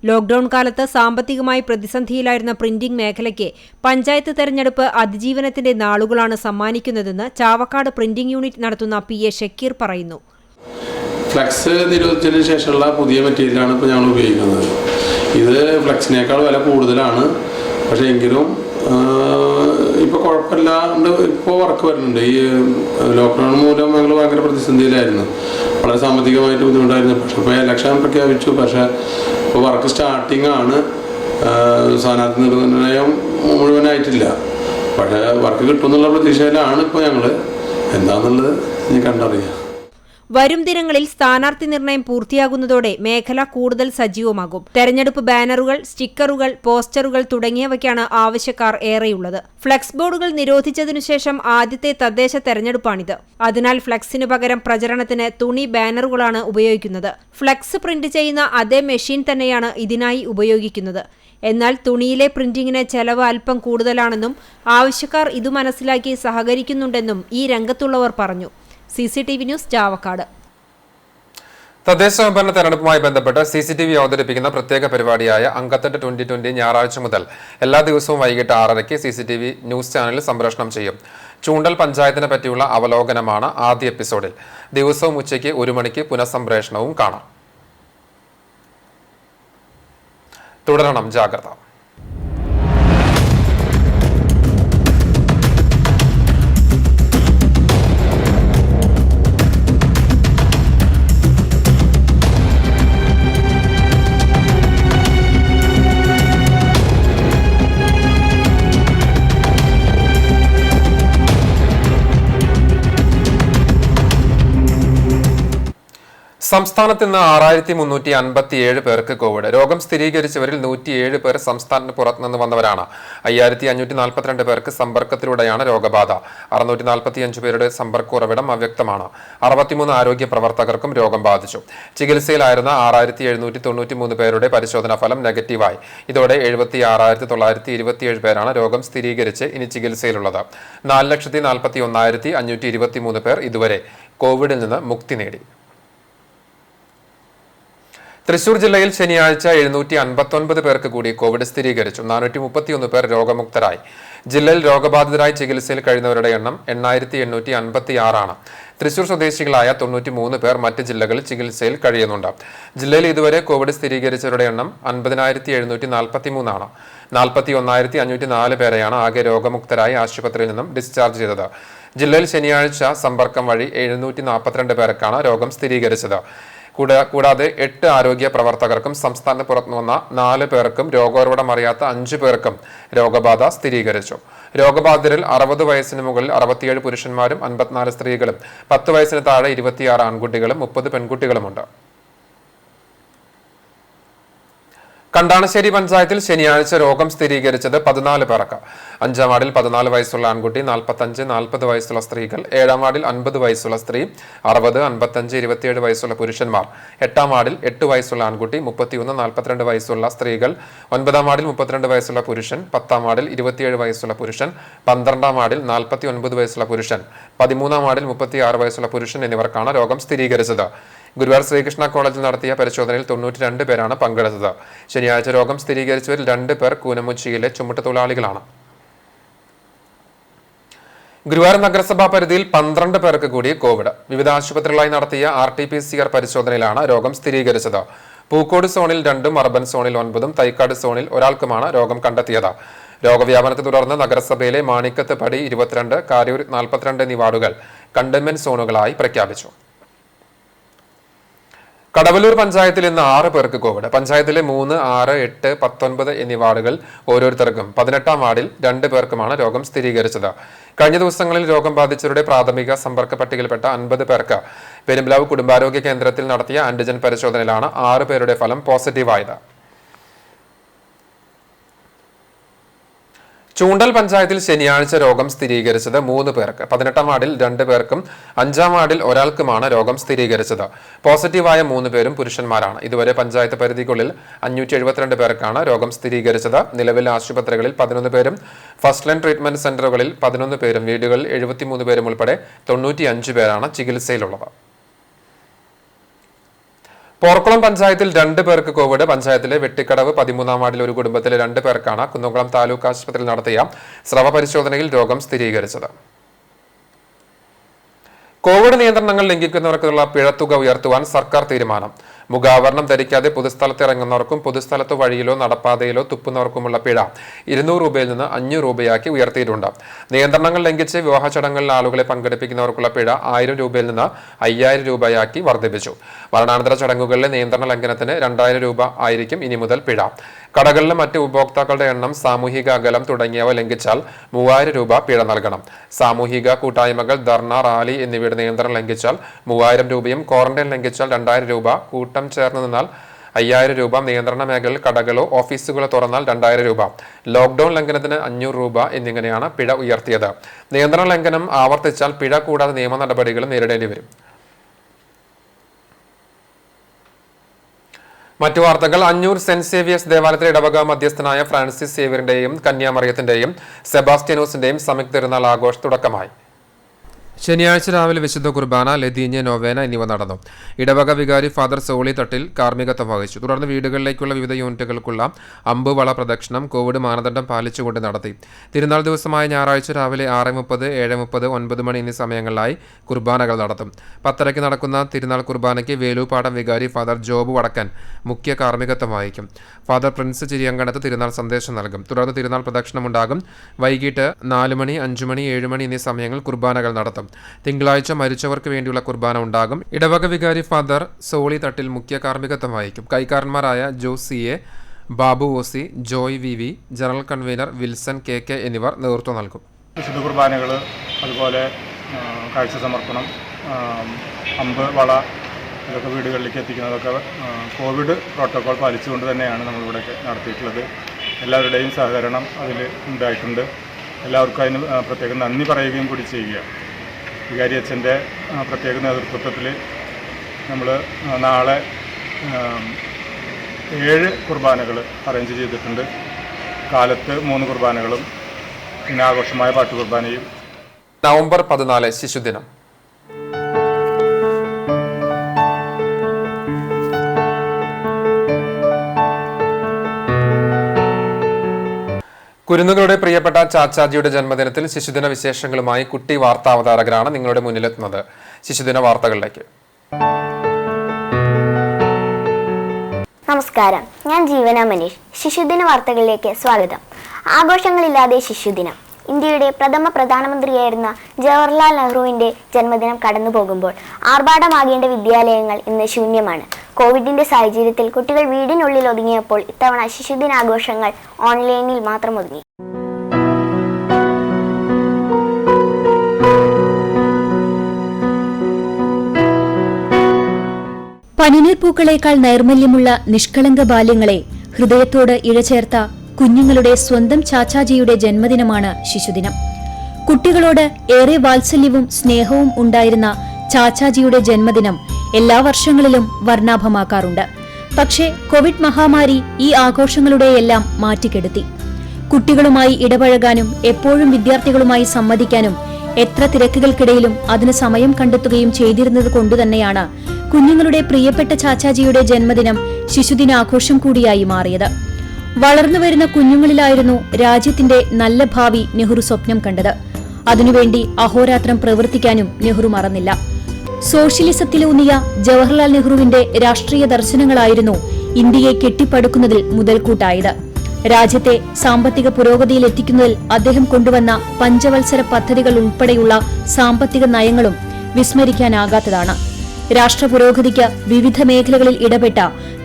ലോക്ഡൌൺ കാലത്ത് സാമ്പത്തികമായി പ്രതിസന്ധിയിലായിരുന്ന പ്രിന്റിംഗ് മേഖലയ്ക്ക് പഞ്ചായത്ത് തെരഞ്ഞെടുപ്പ് അതിജീവനത്തിന്റെ നാളുകളാണ് സമ്മാനിക്കുന്നതെന്ന് ചാവക്കാട് പ്രിന്റിംഗ് യൂണിറ്റ് നടത്തുന്ന PA ഷക്കീർ പറയുന്നു. ഫ്ലെക്സ് നിരോധിച്ചതിന് ശേഷമുള്ള പുതിയ മെറ്റീരിയലാണ് ഇപ്പോൾ ഞങ്ങൾ ഉപയോഗിക്കുന്നത്. ഇത് ഫ്ലെക്സിനേക്കാൾ വില കൂടുതലാണ്. പക്ഷേ എങ്കിലും ഇപ്പോൾ കുഴപ്പമില്ലാണ്ട് ഇപ്പോൾ വർക്ക് വരുന്നുണ്ട്. ഈ ലോക്ക്ഡൗൺ മൂലം ഞങ്ങൾ ഭയങ്കര പ്രതിസന്ധിയിലായിരുന്നു, വളരെ സാമ്പത്തികമായിട്ട് ബുദ്ധിമുട്ടായിരുന്നു. പക്ഷേ ഇപ്പോൾ ഇലക്ഷൻ പ്രഖ്യാപിച്ചു. പക്ഷേ ഇപ്പോൾ വർക്ക് സ്റ്റാർട്ടിംഗ് ആണ്. സ്ഥാനാർത്ഥി നിർണയം മുഴുവനായിട്ടില്ല. പക്ഷേ വർക്ക് കിട്ടുമെന്നുള്ള പ്രതീക്ഷയിലാണ് ഇപ്പോൾ ഞങ്ങൾ. എന്താണെന്നുള്ളത് ഇനി കണ്ടറിയാം. വരും ദിനങ്ങളിൽ സ്ഥാനാർത്ഥി നിർണയം പൂർത്തിയാകുന്നതോടെ മേഖല കൂടുതൽ സജീവമാകും. തെരഞ്ഞെടുപ്പ് ബാനറുകൾ, സ്റ്റിക്കറുകൾ, പോസ്റ്ററുകൾ തുടങ്ങിയവയ്ക്കാണ് ആവശ്യക്കാർ ഏറെയുള്ളത്. ഫ്ലെക്സ് ബോർഡുകൾ നിരോധിച്ചതിനുശേഷം ആദ്യത്തെ തദ്ദേശ തെരഞ്ഞെടുപ്പാണിത്. അതിനാൽ ഫ്ലെക്സിന് പകരം പ്രചരണത്തിന് തുണി ബാനറുകളാണ് ഉപയോഗിക്കുന്നത്. ഫ്ലെക്സ് പ്രിന്റ് ചെയ്യുന്ന അതേ മെഷീൻ തന്നെയാണ് ഇതിനായി ഉപയോഗിക്കുന്നത്. എന്നാൽ തുണിയിലെ പ്രിന്റിങ്ങിന് ചെലവ് അല്പം കൂടുതലാണെന്നും ആവശ്യക്കാർ ഇത് മനസ്സിലാക്കി സഹകരിക്കുന്നുണ്ടെന്നും ഈ രംഗത്തുള്ളവർ പറഞ്ഞു. CCTV news, Chavakkad. തദ്ദേശ സ്വയംഭരണ തെരഞ്ഞെടുപ്പുമായി ബന്ധപ്പെട്ട് CCTV അവതരിപ്പിക്കുന്ന പ്രത്യേക പരിപാടിയായ അങ്കത്തട്ട് 2020 ഞായറാഴ്ച മുതൽ എല്ലാ ദിവസവും വൈകിട്ട് 6:30 CCTV ന്യൂസ് ചാനലിൽ സംപ്രേഷണം ചെയ്യും. ചൂണ്ടൽ പഞ്ചായത്തിനെ പറ്റിയുള്ള അവലോകനമാണ് ആദ്യ എപ്പിസോഡിൽ. ദിവസവും ഉച്ചയ്ക്ക് 1 മണിക്ക് പുനഃസംപ്രേഷണവും കാണാം. തുടരണം ജാഗ്രത. സംസ്ഥാനത്ത് ഇന്ന് 6357 പേർക്ക് കോവിഡ്. രോഗം സ്ഥിരീകരിച്ചവരിൽ 107 പേർ സംസ്ഥാനത്തിന് പുറത്തുനിന്ന് വന്നവരാണ്. 5542 പേർക്ക് സമ്പർക്കത്തിലൂടെയാണ് രോഗബാധ. 645 പേരുടെ സമ്പർക്ക ഉറവിടം അവ്യക്തമാണ്. 63 ആരോഗ്യ പ്രവർത്തകർക്കും രോഗം ബാധിച്ചു. ചികിത്സയിലായിരുന്ന 6793 പേരുടെ പരിശോധനാ ഫലം നെഗറ്റീവായി. ഇതോടെ 76927 പേരാണ് രോഗം സ്ഥിരീകരിച്ച് ഇനി ചികിത്സയിലുള്ളത്. 4,41,523 പേർ ഇതുവരെ കോവിഡിൽ നിന്ന് മുക്തി നേടി. തൃശൂർ ജില്ലയിൽ ശനിയാഴ്ച 759 പേർക്ക് കൂടി കോവിഡ് സ്ഥിരീകരിച്ചു. 431 പേർ രോഗമുക്തരായി. ജില്ലയിൽ രോഗബാധിതരായി ചികിത്സയിൽ കഴിയുന്നവരുടെ എണ്ണം 8856 ആണ്. തൃശൂർ സ്വദേശികളായ 93 പേർ മറ്റ് ജില്ലകളിൽ ചികിത്സയിൽ കഴിയുന്നുണ്ട്. ജില്ലയിൽ ഇതുവരെ കോവിഡ് സ്ഥിരീകരിച്ചവരുടെ എണ്ണം 50,743 ആണ്. 41,504 പേരെയാണ് ആകെ രോഗമുക്തരായി ആശുപത്രിയിൽ നിന്നും ഡിസ്ചാർജ് ചെയ്തത്. ജില്ലയിൽ ശനിയാഴ്ച സമ്പർക്കം വഴി 742 പേർക്കാണ് രോഗം സ്ഥിരീകരിച്ചത്. കൂടാതെ 8 ആരോഗ്യ പ്രവർത്തകർക്കും സംസ്ഥാനത്ത് പുറത്തുവന്ന 4 പേർക്കും രോഗോറവിടം അറിയാത്ത 5 പേർക്കും രോഗബാധ സ്ഥിരീകരിച്ചു. രോഗബാധിതരിൽ 60 വയസ്സിന് മുകളിൽ 67 പുരുഷന്മാരും 54 സ്ത്രീകളും 10 വയസ്സിന് താഴെ 26 ആൺകുട്ടികളും 30 പെൺകുട്ടികളുമുണ്ട്. കണ്ടാണശ്ശേരി പഞ്ചായത്തിൽ ശനിയാഴ്ച രോഗം സ്ഥിരീകരിച്ചത് 14 പേർക്ക്. 5-ാം വാർഡിൽ 14 വയസ്സുള്ള ആൺകുട്ടി, 45-40 വയസ്സുള്ള സ്ത്രീകൾ, 7-ാം വാർഡിൽ 50 വയസ്സുള്ള സ്ത്രീ, 60, 55, 27 വയസ്സുള്ള പുരുഷന്മാർ, 8-ാം വാർഡിൽ 8 വയസ്സുള്ള ആൺകുട്ടി, 31, 42 വയസ്സുള്ള സ്ത്രീകൾ, 9-ാം വാർഡിൽ 32 വയസ്സുള്ള പുരുഷൻ, 10-ാം വാർഡിൽ 27 വയസ്സുള്ള പുരുഷൻ, 12-ാം വാർഡിൽ 49 വയസ്സുള്ള പുരുഷൻ, 13-ാം വാർഡിൽ 36 വയസ്സുള്ള പുരുഷൻ എന്നിവർക്കാണ് രോഗം സ്ഥിരീകരിച്ചത്. ഗുരുവായൂർ ശ്രീകൃഷ്ണ കോളേജിൽ നടത്തിയ പരിശോധനയിൽ 92 പേരാണ് പങ്കെടുത്തത്. ശനിയാഴ്ച രോഗം സ്ഥിരീകരിച്ചവരിൽ 2 പേർ കൂനമുച്ചിയിലെ ചുമട്ടുതൊഴിലാളികളാണ്. ഗുരുവായൂർ നഗരസഭാ പരിധിയിൽ 12 പേർക്ക് കൂടി കോവിഡ്. വിവിധ ആശുപത്രികളായി നടത്തിയ RT-PCR പരിശോധനയിലാണ് രോഗം സ്ഥിരീകരിച്ചത്. പൂക്കോട് സോണിൽ 2ഉം അർബൻ സോണിൽ 9ഉം തൈക്കാട് സോണിൽ ഒരാൾക്കുമാണ് രോഗം കണ്ടെത്തിയത്. രോഗവ്യാപനത്തെ തുടർന്ന് നഗരസഭയിലെ മാണിക്കത്ത് പടി 22, കാരൂർ 42 എന്നീ വാർഡുകൾ കണ്ടെയ്ൻമെന്റ് സോണുകളായി പ്രഖ്യാപിച്ചു. കടവല്ലൂർ പഞ്ചായത്തിൽ ഇന്ന് 6 പേർക്ക് കോവിഡ്. പഞ്ചായത്തിലെ 3, 6, 8, 19 എന്നീ വാർഡുകൾ ഓരോരുത്തർക്കും 18-ാം വാർഡിൽ 2 പേർക്കുമാണ് രോഗം സ്ഥിരീകരിച്ചത്. കഴിഞ്ഞ ദിവസങ്ങളിൽ രോഗം ബാധിച്ചവരുടെ പ്രാഥമിക സമ്പർക്ക പട്ടികയിൽപ്പെട്ട 50 പേർക്ക് പെരുമ്പാവൂർ കുടുംബാരോഗ്യ കേന്ദ്രത്തിൽ നടത്തിയ ആന്റിജൻ പരിശോധനയിലാണ് 6 പേരുടെ ഫലം പോസിറ്റീവായത്. ചൂണ്ടൽ പഞ്ചായത്തിൽ ശനിയാഴ്ച രോഗം സ്ഥിരീകരിച്ചത് 3 പേർക്ക്. 18-ാം വാർഡിൽ 2 പേർക്കും 5-ാം വാർഡിൽ ഒരാൾക്കുമാണ് രോഗം സ്ഥിരീകരിച്ചത്. പോസിറ്റീവായ 3 പേരും പുരുഷന്മാരാണ്. ഇതുവരെ പഞ്ചായത്ത് പരിധിക്കുള്ളിൽ 572 പേർക്കാണ് രോഗം സ്ഥിരീകരിച്ചത്. നിലവിൽ ആശുപത്രികളിൽ 11 പേരും ഫസ്റ്റ് ലൈൻ ട്രീറ്റ്മെന്റ് സെന്ററുകളിൽ 11 പേരും വീടുകളിൽ 73 പേരും ഉൾപ്പെടെ 95 പേരാണ് ചികിത്സയിലുള്ളത്. പോർക്കുളം പഞ്ചായത്തിൽ 2 പേർക്ക് കോവിഡ്. പഞ്ചായത്തിലെ വെട്ടിക്കടവ് 13-ാം വാർഡിൽ ഒരു കുടുംബത്തിലെ 2 പേർക്കാണ് കുന്നംകുളം താലൂക്ക് ആശുപത്രിയിൽ നടത്തിയ സ്രവ പരിശോധനയിൽ രോഗം സ്ഥിരീകരിച്ചത്. കോവിഡ് നിയന്ത്രണങ്ങൾ ലംഘിക്കുന്നവർക്കുള്ള പിഴത്തുക ഉയർത്തുവാൻ സർക്കാർ തീരുമാനം. മുഖാവരണം ധരിക്കാതെ പൊതുസ്ഥലത്ത് ഇറങ്ങുന്നവർക്കും പൊതുസ്ഥലത്ത് വഴിയിലോ നടപ്പാതയിലോ തുപ്പുന്നവർക്കുമുള്ള പിഴ 200 രൂപയിൽ നിന്ന് 500 രൂപയാക്കി ഉയർത്തിയിട്ടുണ്ട്. നിയന്ത്രണങ്ങൾ ലംഘിച്ച് വിവാഹ ചടങ്ങുകളിൽ ആളുകളെ പങ്കെടുപ്പിക്കുന്നവർക്കുള്ള പിഴ 1000 രൂപയിൽ നിന്ന് 5000 രൂപയാക്കി വർദ്ധിപ്പിച്ചു. മരണാനന്തര ചടങ്ങുകളിലെ നിയന്ത്രണ ലംഘനത്തിന് 2000 രൂപ ആയിരിക്കും ഇനി മുതൽ പിഴ. കടകളിലെ മറ്റ് ഉപഭോക്താക്കളുടെ എണ്ണം, സാമൂഹിക അകലം തുടങ്ങിയവ ലംഘിച്ചാൽ 3000 രൂപ പിഴ നൽകണം. സാമൂഹിക കൂട്ടായ്മകൾ, ധർണ, റാലി എന്നിവയുടെ നിയന്ത്രണം ലംഘിച്ചാൽ 3000 രൂപയും ക്വാറന്റൈൻ ലംഘിച്ചാൽ 2000 രൂപ, കൂട്ടം ചേർന്ന് നിന്നാൽ 5000 രൂപ, നിയന്ത്രണ മേഖലയിൽ കടകളോ ഓഫീസുകളോ തുറന്നാൽ 2000 രൂപ, ലോക്ഡൌൺ ലംഘനത്തിന് 500 രൂപ എന്നിങ്ങനെയാണ് പിഴ ഉയർത്തിയത്. നിയന്ത്രണ ലംഘനം ആവർത്തിച്ചാൽ പിഴ കൂടാതെ നിയമ നടപടികളും നേരിടേണ്ടി വരും. മറ്റു വാർത്തകൾ. അഞ്ഞൂർ സെന്റ് സേവിയേഴ്സ് ദേവാലയത്തിലെ ഇടവക മധ്യസ്ഥനായ ഫ്രാൻസിസ് സേവ്യറിന്റെയും കന്യാമറിയത്തിന്റെയും സെബാസ്റ്റ്യനോസിന്റെയും സംയുക്ത തിരുനാൾ ആഘോഷ തുടക്കമായി. ശനിയാഴ്ച രാവിലെ വിശുദ്ധ കുർബാന, ലതീഞ്ഞ്, നൊവേന എന്നിവ നടന്നു. ഇടവക വികാരി ഫാദർ സോളി തട്ടിൽ കാർമ്മികത്വം വഹിച്ചു. തുടർന്ന് വീടുകളിലേക്കുള്ള വിവിധ യൂണിറ്റുകൾക്കുള്ള അമ്പുവള പ്രദക്ഷിണം കോവിഡ് മാനദണ്ഡം പാലിച്ചുകൊണ്ട് നടത്തി. തിരുനാൾ ദിവസമായ ഞായറാഴ്ച രാവിലെ 6:30, 7:30, 9 മണി എന്നീ സമയങ്ങളിലായി കുർബാനകൾ നടത്തും. 10:30 നടക്കുന്ന തിരുനാൾ കുർബാനയ്ക്ക് വേലൂപ്പാടം വികാരി ഫാദർ ജോബ് വടക്കൻ മുഖ്യ കാർമ്മികത്വം വഹിക്കും. ഫാദർ പ്രിൻസ് ചിരിയങ്കണത്ത് തിരുനാൾ സന്ദേശം നൽകും. തുടർന്ന് തിരുനാൾ പ്രദക്ഷിണമുണ്ടാകും. വൈകിട്ട് 4 മണി, 5 മണി, 7 മണി എന്നീ സമയങ്ങളിൽ കുർബാനകൾ നടത്തും. തിങ്കളാഴ്ച മരിച്ചവർക്ക് വേണ്ടിയുള്ള കുർബാന ഉണ്ടാകും. ഇടവക വികാരി ഫാദർ സോളി തട്ടിൽ മുഖ്യ കാർമ്മികത്വം വഹിക്കും. കൈക്കാരന്മാരായ Jose CA, Babu OC, Joy VV, general convener Wilson KK എന്നിവർ നേതൃത്വം നൽകും. വിശുദ്ധ കുർബാനകൾ, അതുപോലെ കാഴ്ച സമർപ്പണം, അമ്പ് വള ഇതൊക്കെ വീടുകളിലേക്ക് എത്തിക്കുന്നതൊക്കെ കോവിഡ് പ്രോട്ടോകോൾ പാലിച്ചുകൊണ്ട് തന്നെയാണ് നമ്മളിവിടെ നടത്തിയിട്ടുള്ളത്. എല്ലാവരുടെയും സഹകരണം അതിൽ ഉണ്ടായിട്ടുണ്ട്. എല്ലാവർക്കും അതിന് പ്രത്യേകം നന്ദി പറയുകയും കൂടി ചെയ്യുക. വികാരി അച്ഛൻ്റെ പ്രത്യേക നേതൃത്വത്തിൽ നമ്മൾ നാളെ 7 കുർബാനകൾ അറേഞ്ച് ചെയ്തിട്ടുണ്ട്. കാലത്ത് 3 കുർബാനകളും പിന്നെ ആഘോഷമായ പാട്ടു കുർബാനയും. നവംബർ 14 ശിശുദിനം. കുരുന്നുകളുടെ പ്രിയപ്പെട്ട ചാച്ചാജിയുടെ ജന്മദിനത്തിൽ ശിശുദിന വിശേഷങ്ങളുമായി കുട്ടി വാർത്താവതാരകരാണ് നിങ്ങളുടെ മുന്നിലെത്തുന്നത്. ശിശുദിന വാർത്തകളിലേക്ക്. നമസ്കാരം, ഞാൻ ജീവന മനീഷ്. ശിശുദിന വാർത്തകളിലേക്ക് സ്വാഗതം. ആഘോഷങ്ങളില്ലാതെ ശിശുദിനം. ഇന്ത്യയുടെ പ്രഥമ പ്രധാനമന്ത്രിയായിരുന്ന ജവഹർലാൽ നെഹ്റുവിന്റെ ജന്മദിനം കടന്നു പോകുമ്പോൾ ആർഭാടമാകേണ്ട വിദ്യാലയങ്ങൾ ഇന്ന് ശൂന്യമാണ്. കോവിഡിന്റെ സാഹചര്യത്തിൽ കുട്ടികൾ വീടിനുള്ളിൽ ഒതുങ്ങിയപ്പോൾ ഇത്തവണ ശിശുദിനാഘോഷങ്ങൾ ഓൺലൈനിൽ മാത്രം ഒതുങ്ങി. പനിനീർ പൂക്കളേക്കാൾ നൈർമല്യമുള്ള നിഷ്കളങ്ക ബാല്യങ്ങളെ ഹൃദയത്തോട് ഇഴചേർത്ത കുഞ്ഞുങ്ങളുടെ സ്വന്തം ചാച്ചാജിയുടെ ജന്മദിനമാണ് ശിശുദിനം. കുട്ടികളോട് ഏറെ വാത്സല്യവും സ്നേഹവും ഉണ്ടായിരുന്ന ചാച്ചാജിയുടെ ജന്മദിനം എല്ലാ വർഷങ്ങളിലും വർണ്ണാഭമാക്കാറുണ്ട്. പക്ഷേ കോവിഡ് മഹാമാരി ഈ ആഘോഷങ്ങളുടെയെല്ലാം മാറ്റിക്കെടുത്തി. കുട്ടികളുമായി ഇടപഴകാനും എപ്പോഴും വിദ്യാർത്ഥികളുമായി സംവദിക്കാനും എത്ര തിരക്കുകൾക്കിടയിലും അതിന് സമയം കണ്ടെത്തുകയും ചെയ്തിരുന്നത് കൊണ്ടുതന്നെയാണ് കുഞ്ഞുങ്ങളുടെ പ്രിയപ്പെട്ട ചാച്ചാജിയുടെ ജന്മദിനം ശിശുദിനാഘോഷം കൂടിയായി മാറിയത്. വളർന്നുവരുന്ന കുഞ്ഞുങ്ങളിലായിരുന്നു രാജ്യത്തിന്റെ നല്ല ഭാവി നെഹ്റു സ്വപ്നം കണ്ടത്. അതിനുവേണ്ടി അഹോരാത്രം പ്രവർത്തിക്കാനും നെഹ്റു മറന്നില്ല. സോഷ്യലിസത്തിലൂന്നിയ ജവഹർലാൽ നെഹ്റുവിന്റെ രാഷ്ട്രീയ ദർശനങ്ങളായിരുന്നു ഇന്ത്യയെ കെട്ടിപ്പടുക്കുന്നതിൽ മുതൽക്കൂട്ടായത്. രാജ്യത്തെ സാമ്പത്തിക പുരോഗതിയിലെത്തിക്കുന്നതിൽ അദ്ദേഹം കൊണ്ടുവന്ന പഞ്ചവത്സര പദ്ധതികൾ ഉൾപ്പെടെയുള്ള സാമ്പത്തിക നയങ്ങളും വിസ്മരിക്കാനാകാത്തതാണ്. രാഷ്ട്രപുരോഗതിക്ക് വിവിധ മേഖലകളിൽ ഇടപെട്ട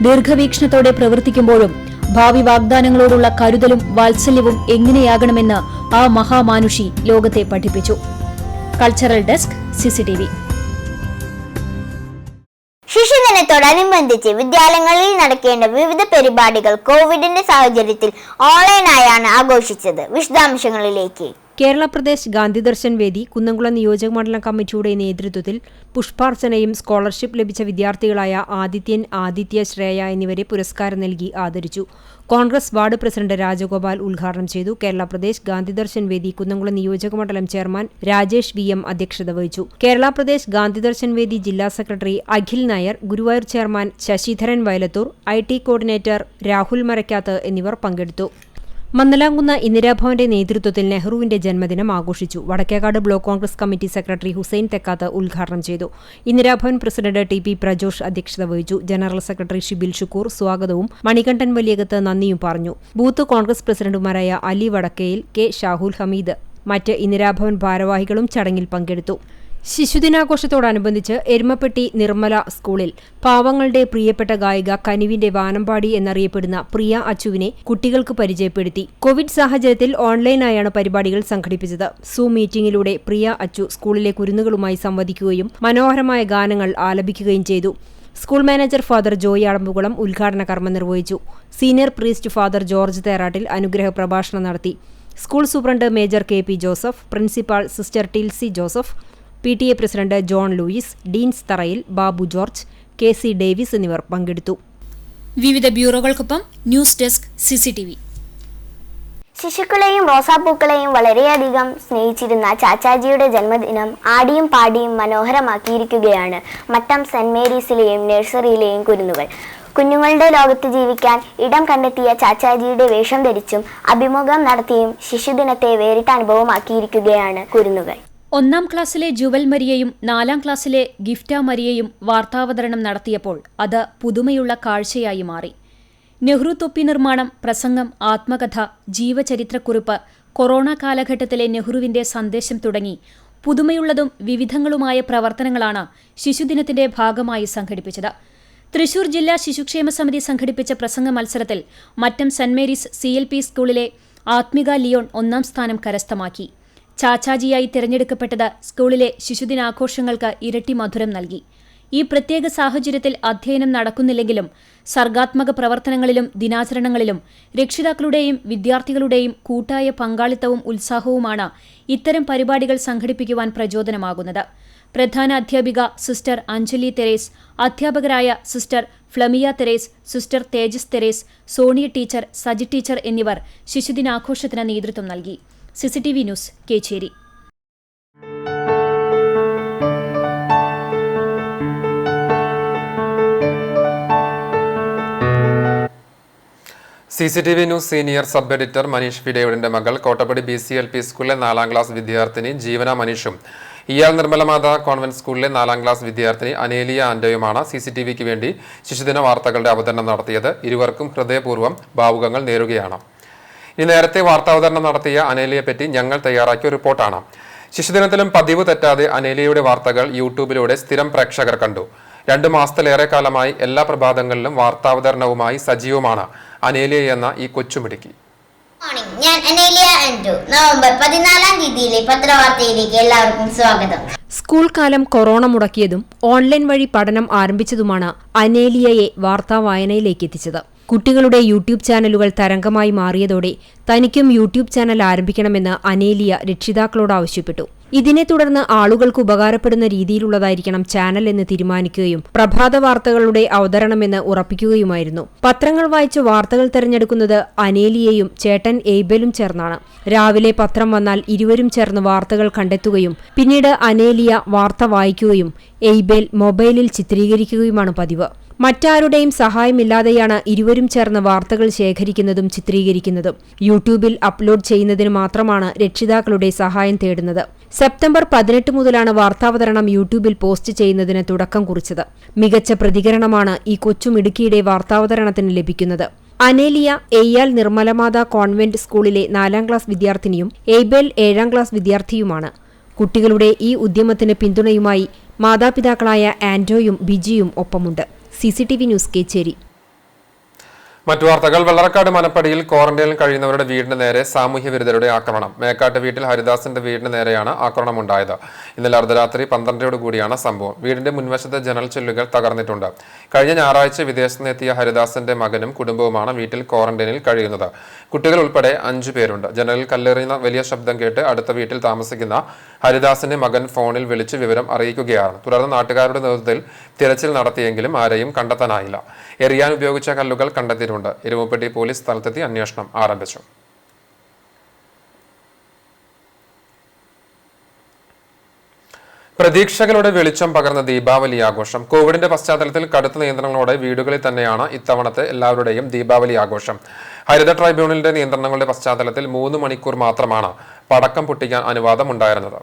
ദീർഘവീക്ഷണത്തോടെ പ്രവർത്തിക്കുമ്പോഴും ഭാവി വാഗ്ദാനങ്ങളോടുള്ള കരുതലും വാത്സല്യവും എങ്ങനെയാകണമെന്ന് ആ മഹാമാനുഷി ലോകത്തെ പഠിപ്പിച്ചു. Cultural desk CCTV. ശിശുദിനത്തോടനുബന്ധിച്ച് വിദ്യാലയങ്ങളിൽ നടക്കേണ്ട വിവിധ പരിപാടികൾ കോവിഡിന്റെ സാഹചര്യത്തിൽ ഓൺലൈനായാണ് ആഘോഷിച്ചത്. വിശദാംശങ്ങളിലേക്ക്. കേരള പ്രദേശ് ഗാന്ധി ദർശൻ വേദി കുന്നംകുളം നിയോജക മണ്ഡലം കമ്മിറ്റിയുടെ നേതൃത്വത്തിൽ പുഷ്പാർച്ചനയും സ്കോളർഷിപ്പ് ലഭിച്ച വിദ്യാർത്ഥികളായ ആദിത്യൻ, ആദിത്യ, ശ്രേയ എന്നിവരെ പുരസ്കാരം നൽകി ആദരിച്ചു. കോൺഗ്രസ് വാർഡ് പ്രസിഡന്റ് രാജഗോപാൽ ഉദ്ഘാടനം ചെയ്തു. കേരള പ്രദേശ് ഗാന്ധി ദർശൻ വേദി കുന്നംകുളം നിയോജക മണ്ഡലം ചെയർമാൻ രാജേഷ് VM അധ്യക്ഷത വഹിച്ചു. കേരള പ്രദേശ് ഗാന്ധി ദർശൻ വേദി ജില്ലാ secretary Akhil Nair, Guruvayur chairman Sasidharan Vayalathur, IT coordinator Rahul Marakkath എന്നിവർ പങ്കെടുത്തു. മന്ദലാംകുന്ന് ഇന്ദിരാഭവന്റെ നേതൃത്വത്തിൽ നെഹ്റുവിന്റെ ജന്മദിനം ആഘോഷിച്ചു. Vadakkekad block Congress committee secretary Hussain Thekkath ഉദ്ഘാടനം ചെയ്തു. ഇന്ദിരാഭവൻ പ്രസിഡന്റ് TP പ്രജോഷ് അധ്യക്ഷത വഹിച്ചു. ജനറൽ സെക്രട്ടറി ഷിബിൽ ഷുക്കൂർ സ്വാഗതവും മണികണ്ഠൻ വലിയകത്ത് നന്ദിയും പറഞ്ഞു. ബൂത്ത് കോൺഗ്രസ് പ്രസിഡന്റുമാരായ അലി വടക്കയിൽ, K ഷാഹുൽ ഹമീദ്, മറ്റ് ഇന്ദിരാഭവൻ ഭാരവാഹികളും ചടങ്ങിൽ പങ്കെടുത്തു. ശിശുദിനാഘോഷത്തോടനുബന്ധിച്ച് എരുമപ്പെട്ടി നിർമ്മല സ്കൂളിൽ പാവങ്ങളുടെ പ്രിയപ്പെട്ട ഗായിക കനിവിന്റെ വാനമ്പാടി എന്നറിയപ്പെടുന്ന പ്രിയ അച്ചുവിനെ കുട്ടികൾക്ക് പരിചയപ്പെടുത്തി. കോവിഡ് സാഹചര്യത്തിൽ ഓൺലൈനായാണ് പരിപാടികൾ സംഘടിപ്പിച്ചത്. സൂം മീറ്റിംഗിലൂടെ പ്രിയ അച്ചു സ്കൂളിലെ കുരുന്നുകളുമായി സംവദിക്കുകയും മനോഹരമായ ഗാനങ്ങൾ ആലപിക്കുകയും ചെയ്തു. School manager father Joy Adambukulam ഉദ്ഘാടന കർമ്മം നിർവഹിച്ചു. Senior priest father George Therattil അനുഗ്രഹ പ്രഭാഷണം നടത്തി. School superintendent major KP Joseph, principal sister Tilsy Joseph, PTA president John Lewis, Deens Tharayil, Babu George, KC Davis എന്നിവർ പങ്കെടുത്തു. വിവിധ ബ്യൂറോകൾക്കൊപ്പം ന്യൂസ് ഡെസ്ക് CCTV. ശിശുക്കളെയും റോസാപ്പൂക്കളെയും വളരെയധികം സ്നേഹിച്ചിരുന്ന ചാച്ചാജിയുടെ ജന്മദിനം ആടിയും പാടിയും മനോഹരമാക്കിയിരിക്കുകയാണ് മട്ടം സെന്റ് മേരീസിലെയും നഴ്സറിയിലെയും കുരുന്നുകൾ. കുഞ്ഞുങ്ങളുടെ ലോകത്ത് ജീവിക്കാൻ ഇടം കണ്ടെത്തിയ ചാച്ചാജിയുടെ വേഷം ധരിച്ചും അഭിമുഖം നടത്തിയും ശിശുദിനത്തെ വേറിട്ട അനുഭവമാക്കിയിരിക്കുകയാണ് കുരുന്നുകൾ. 1ാം ക്ലാസ്സിലെ ജുവൽ മരിയയും 4ാം ക്ലാസ്സിലെ ഗിഫ്റ്റ മരിയയും വാർത്താവതരണം നടത്തിയപ്പോൾ അത് പുതുമയുള്ള കാഴ്ചയായി മാറി. നെഹ്റു തൊപ്പി നിർമ്മാണം, പ്രസംഗം, ആത്മകഥ, ജീവചരിത്രക്കുറിപ്പ്, കൊറോണ കാലഘട്ടത്തിലെ നെഹ്റുവിന്റെ സന്ദേശം തുടങ്ങി പുതുമയുള്ളതും വിവിധങ്ങളുമായ പ്രവർത്തനങ്ങളാണ് ശിശുദിനത്തിന്റെ ഭാഗമായി സംഘടിപ്പിച്ചത്. തൃശൂർ ജില്ലാ ശിശുക്ഷേമ സമിതി സംഘടിപ്പിച്ച പ്രസംഗ മത്സരത്തിൽ മറ്റം സെന്റ് മേരീസ് CLP സ്കൂളിലെ ആത്മിക ലിയോൺ 1ാം സ്ഥാനം കരസ്ഥമാക്കി. ചാച്ചാജിയായി തിരഞ്ഞെടുക്കപ്പെട്ടത് സ്കൂളിലെ ശിശുദിനാഘോഷങ്ങൾക്ക് ഇരട്ടി മധുരം നൽകി. ഈ പ്രത്യേക സാഹചര്യത്തിൽ അധ്യയനം നടക്കുന്നില്ലെങ്കിലും സർഗാത്മക പ്രവർത്തനങ്ങളിലും ദിനാചരണങ്ങളിലും രക്ഷിതാക്കളുടെയും വിദ്യാർത്ഥികളുടെയും കൂട്ടായ പങ്കാളിത്തവും ഉത്സാഹവുമാണ് ഇത്തരം പരിപാടികൾ സംഘടിപ്പിക്കുവാൻ പ്രചോദനമാകുന്നത്. പ്രധാന അധ്യാപിക സിസ്റ്റർ അഞ്ജലി തെരേസ്, അധ്യാപകരായ sister Flamia Theres, sister Thejas Theres, Sonia teacher, Saji teacher എന്നിവർ ശിശുദിനാഘോഷത്തിന് നേതൃത്വം നൽകി. CCTV news, Kechery. CCTV news senior sub editor Manish ഫിഡേവിഡിന്റെ മകൾ കോട്ടപ്പടി BCLP സ്കൂളിലെ 4ാം ക്ലാസ് വിദ്യാർത്ഥിനി ജീവന മനീഷും ഇയാൾ നിർമ്മലമാത കോൺവെന്റ് സ്കൂളിലെ 4ാം ക്ലാസ് വിദ്യാർത്ഥിനി അനേലിയ ആന്റോയുമാണ് CCTVക്ക് വേണ്ടി ശിശുദിന വാർത്തകളുടെ അവതരണം നടത്തിയത്. ഇരുവർക്കും ഹൃദയപൂർവ്വം ഭാവുകങ്ങൾ നേരുകയാണ്. ഇനി നേരത്തെ വാർത്താവതരണം നടത്തിയ അനേലിയെപ്പറ്റി ഞങ്ങൾ തയ്യാറാക്കിയ റിപ്പോർട്ടാണ്. ശിശുദിനത്തിലും പതിവ് തെറ്റാതെ അനേലിയയുടെ വാർത്തകൾ യൂട്യൂബിലൂടെ സ്ഥിരം പ്രേക്ഷകർ കണ്ടു. 2 മാസത്തിലേറെ കാലമായി എല്ലാ പ്രഭാതങ്ങളിലും വാർത്താവതരണവുമായി സജീവമാണ് അനേലിയ എന്ന ഈ കൊച്ചുമിടുക്കി. ഞാൻ അനേലിയ ആൻഡ്രു. നവംബർ 14-ാം തീയതിയിലെ പത്രവാർത്തയിലേക്ക് എല്ലാവർക്കും സ്വാഗതം. സ്കൂൾ കാലം കൊറോണ മുടക്കിയതും ഓൺലൈൻ വഴി പഠനം ആരംഭിച്ചതുമാണ് അനേലിയയെ വാർത്താ വായനയിലേക്ക് എത്തിച്ചത്. കുട്ടികളുടെ യൂട്യൂബ് ചാനലുകൾ തരംഗമായി മാറിയതോടെ തനിക്കും യൂട്യൂബ് ചാനൽ ആരംഭിക്കണമെന്ന് അനേലിയ രക്ഷിതാക്കളോട് ആവശ്യപ്പെട്ടു. ഇതിനെ തുടർന്ന് ആളുകൾക്ക് ഉപകാരപ്പെടുന്ന രീതിയിലുള്ളതായിരിക്കണം ചാനൽ എന്ന് തീരുമാനിക്കുകയും പ്രഭാത വാർത്തകളുടെ അവതരണമെന്ന് ഉറപ്പിക്കുകയുമായിരുന്നു. പത്രങ്ങൾ വായിച്ച് വാർത്തകൾ തെരഞ്ഞെടുക്കുന്നത് അനേലിയയും ചേട്ടൻ എയ്ബലും ചേർന്നാണ്. രാവിലെ പത്രം വന്നാൽ ഇരുവരും ചേർന്ന് വാർത്തകൾ കണ്ടെത്തുകയും പിന്നീട് അനേലിയ വാർത്ത വായിക്കുകയും എയ്ബേൽ മൊബൈലിൽ ചിത്രീകരിക്കുകയുമാണ് പതിവ്. മറ്റാരുടെയും സഹായമില്ലാതെയാണ് ഇരുവരും ചേർന്ന് വാർത്തകൾ ശേഖരിക്കുന്നതും ചിത്രീകരിക്കുന്നതും. യൂട്യൂബിൽ അപ്ലോഡ് ചെയ്യുന്നതിന് മാത്രമാണ് രക്ഷിതാക്കളുടെ സഹായം തേടുന്നത്. സെപ്റ്റംബർ 18 മുതലാണ് വാർത്താവതരണം യൂട്യൂബിൽ പോസ്റ്റ് ചെയ്യുന്നതിന് തുടക്കം കുറിച്ചത്. മികച്ച പ്രതികരണമാണ് ഈ കൊച്ചുമിടുക്കിയുടെ വാർത്താവതരണത്തിന് ലഭിക്കുന്നത്. അനേലിയ എയ്യാൽ നിർമ്മലമാത കോൺവെന്റ് സ്കൂളിലെ 4ാം ക്ലാസ് വിദ്യാർത്ഥിനിയും എയ്ബേൽ 7ാം ക്ലാസ് വിദ്യാർത്ഥിയുമാണ്. കുട്ടികളുടെ ഈ ഉദ്യമത്തിന് പിന്തുണയുമായി മാതാപിതാക്കളായ ആൻഡ്രോയും ബിജിയും ഒപ്പമുണ്ട്. CCTV news Kecheri. മറ്റു വാർത്തകൾ. വെള്ളറക്കാട് മനപ്പടിയിൽ ക്വാറന്റൈനിൽ കഴിയുന്നവരുടെ വീടിന് നേരെ സാമൂഹ്യ വിരുദ്ധരുടെ ആക്രമണം. മേക്കാട്ട് വീട്ടിൽ ഹരിദാസിന്റെ വീടിന് നേരെയാണ് ആക്രമണമുണ്ടായത്. ഇന്നലെ അർദ്ധരാത്രി 12 കൂടിയാണ് സംഭവം. വീടിന്റെ മുൻവശത്തെ ജനൽ ചില്ലുകൾ തകർന്നിട്ടുണ്ട്. കഴിഞ്ഞ ഞായറാഴ്ച വിദേശത്ത് നിന്നെത്തിയ ഹരിദാസിന്റെ മകനും കുടുംബവുമാണ് വീട്ടിൽ ക്വാറന്റൈനിൽ കഴിയുന്നത്. കുട്ടികൾ ഉൾപ്പെടെ 5 പേരുണ്ട്. ജനലിൽ കല്ലെറിയുന്ന വലിയ ശബ്ദം കേട്ട് അടുത്ത വീട്ടിൽ താമസിക്കുന്ന ഹരിദാസിന്റെ മകൻ ഫോണിൽ വിളിച്ച് വിവരം അറിയിക്കുകയാണ്. തുടർന്ന് നാട്ടുകാരുടെ നേതൃത്വത്തിൽ തിരച്ചിൽ നടത്തിയെങ്കിലും ആരെയും കണ്ടെത്താനായില്ല. എറിയാൻ ഉപയോഗിച്ച കല്ലുകൾ കണ്ടെത്തിയിട്ടുണ്ട്. എരുമപ്പെട്ടി പോലീസ് സ്ഥലത്തെത്തി അന്വേഷണം ആരംഭിച്ചു. പ്രതീക്ഷകളുടെ വെളിച്ചം പകർന്ന ദീപാവലി ആഘോഷം. കോവിഡിന്റെ പശ്ചാത്തലത്തിൽ കടുത്ത നിയന്ത്രണങ്ങളോടെ വീടുകളിൽ തന്നെയാണ് ഇത്തവണത്തെ എല്ലാവരുടെയും ദീപാവലി ആഘോഷം. ഹരിത ട്രൈബ്യൂണലിന്റെ നിയന്ത്രണങ്ങളുടെ പശ്ചാത്തലത്തിൽ 3 മണിക്കൂർ മാത്രമാണ് പടക്കം പൊട്ടിക്കാൻ അനുവാദം ഉണ്ടായിരുന്നത്.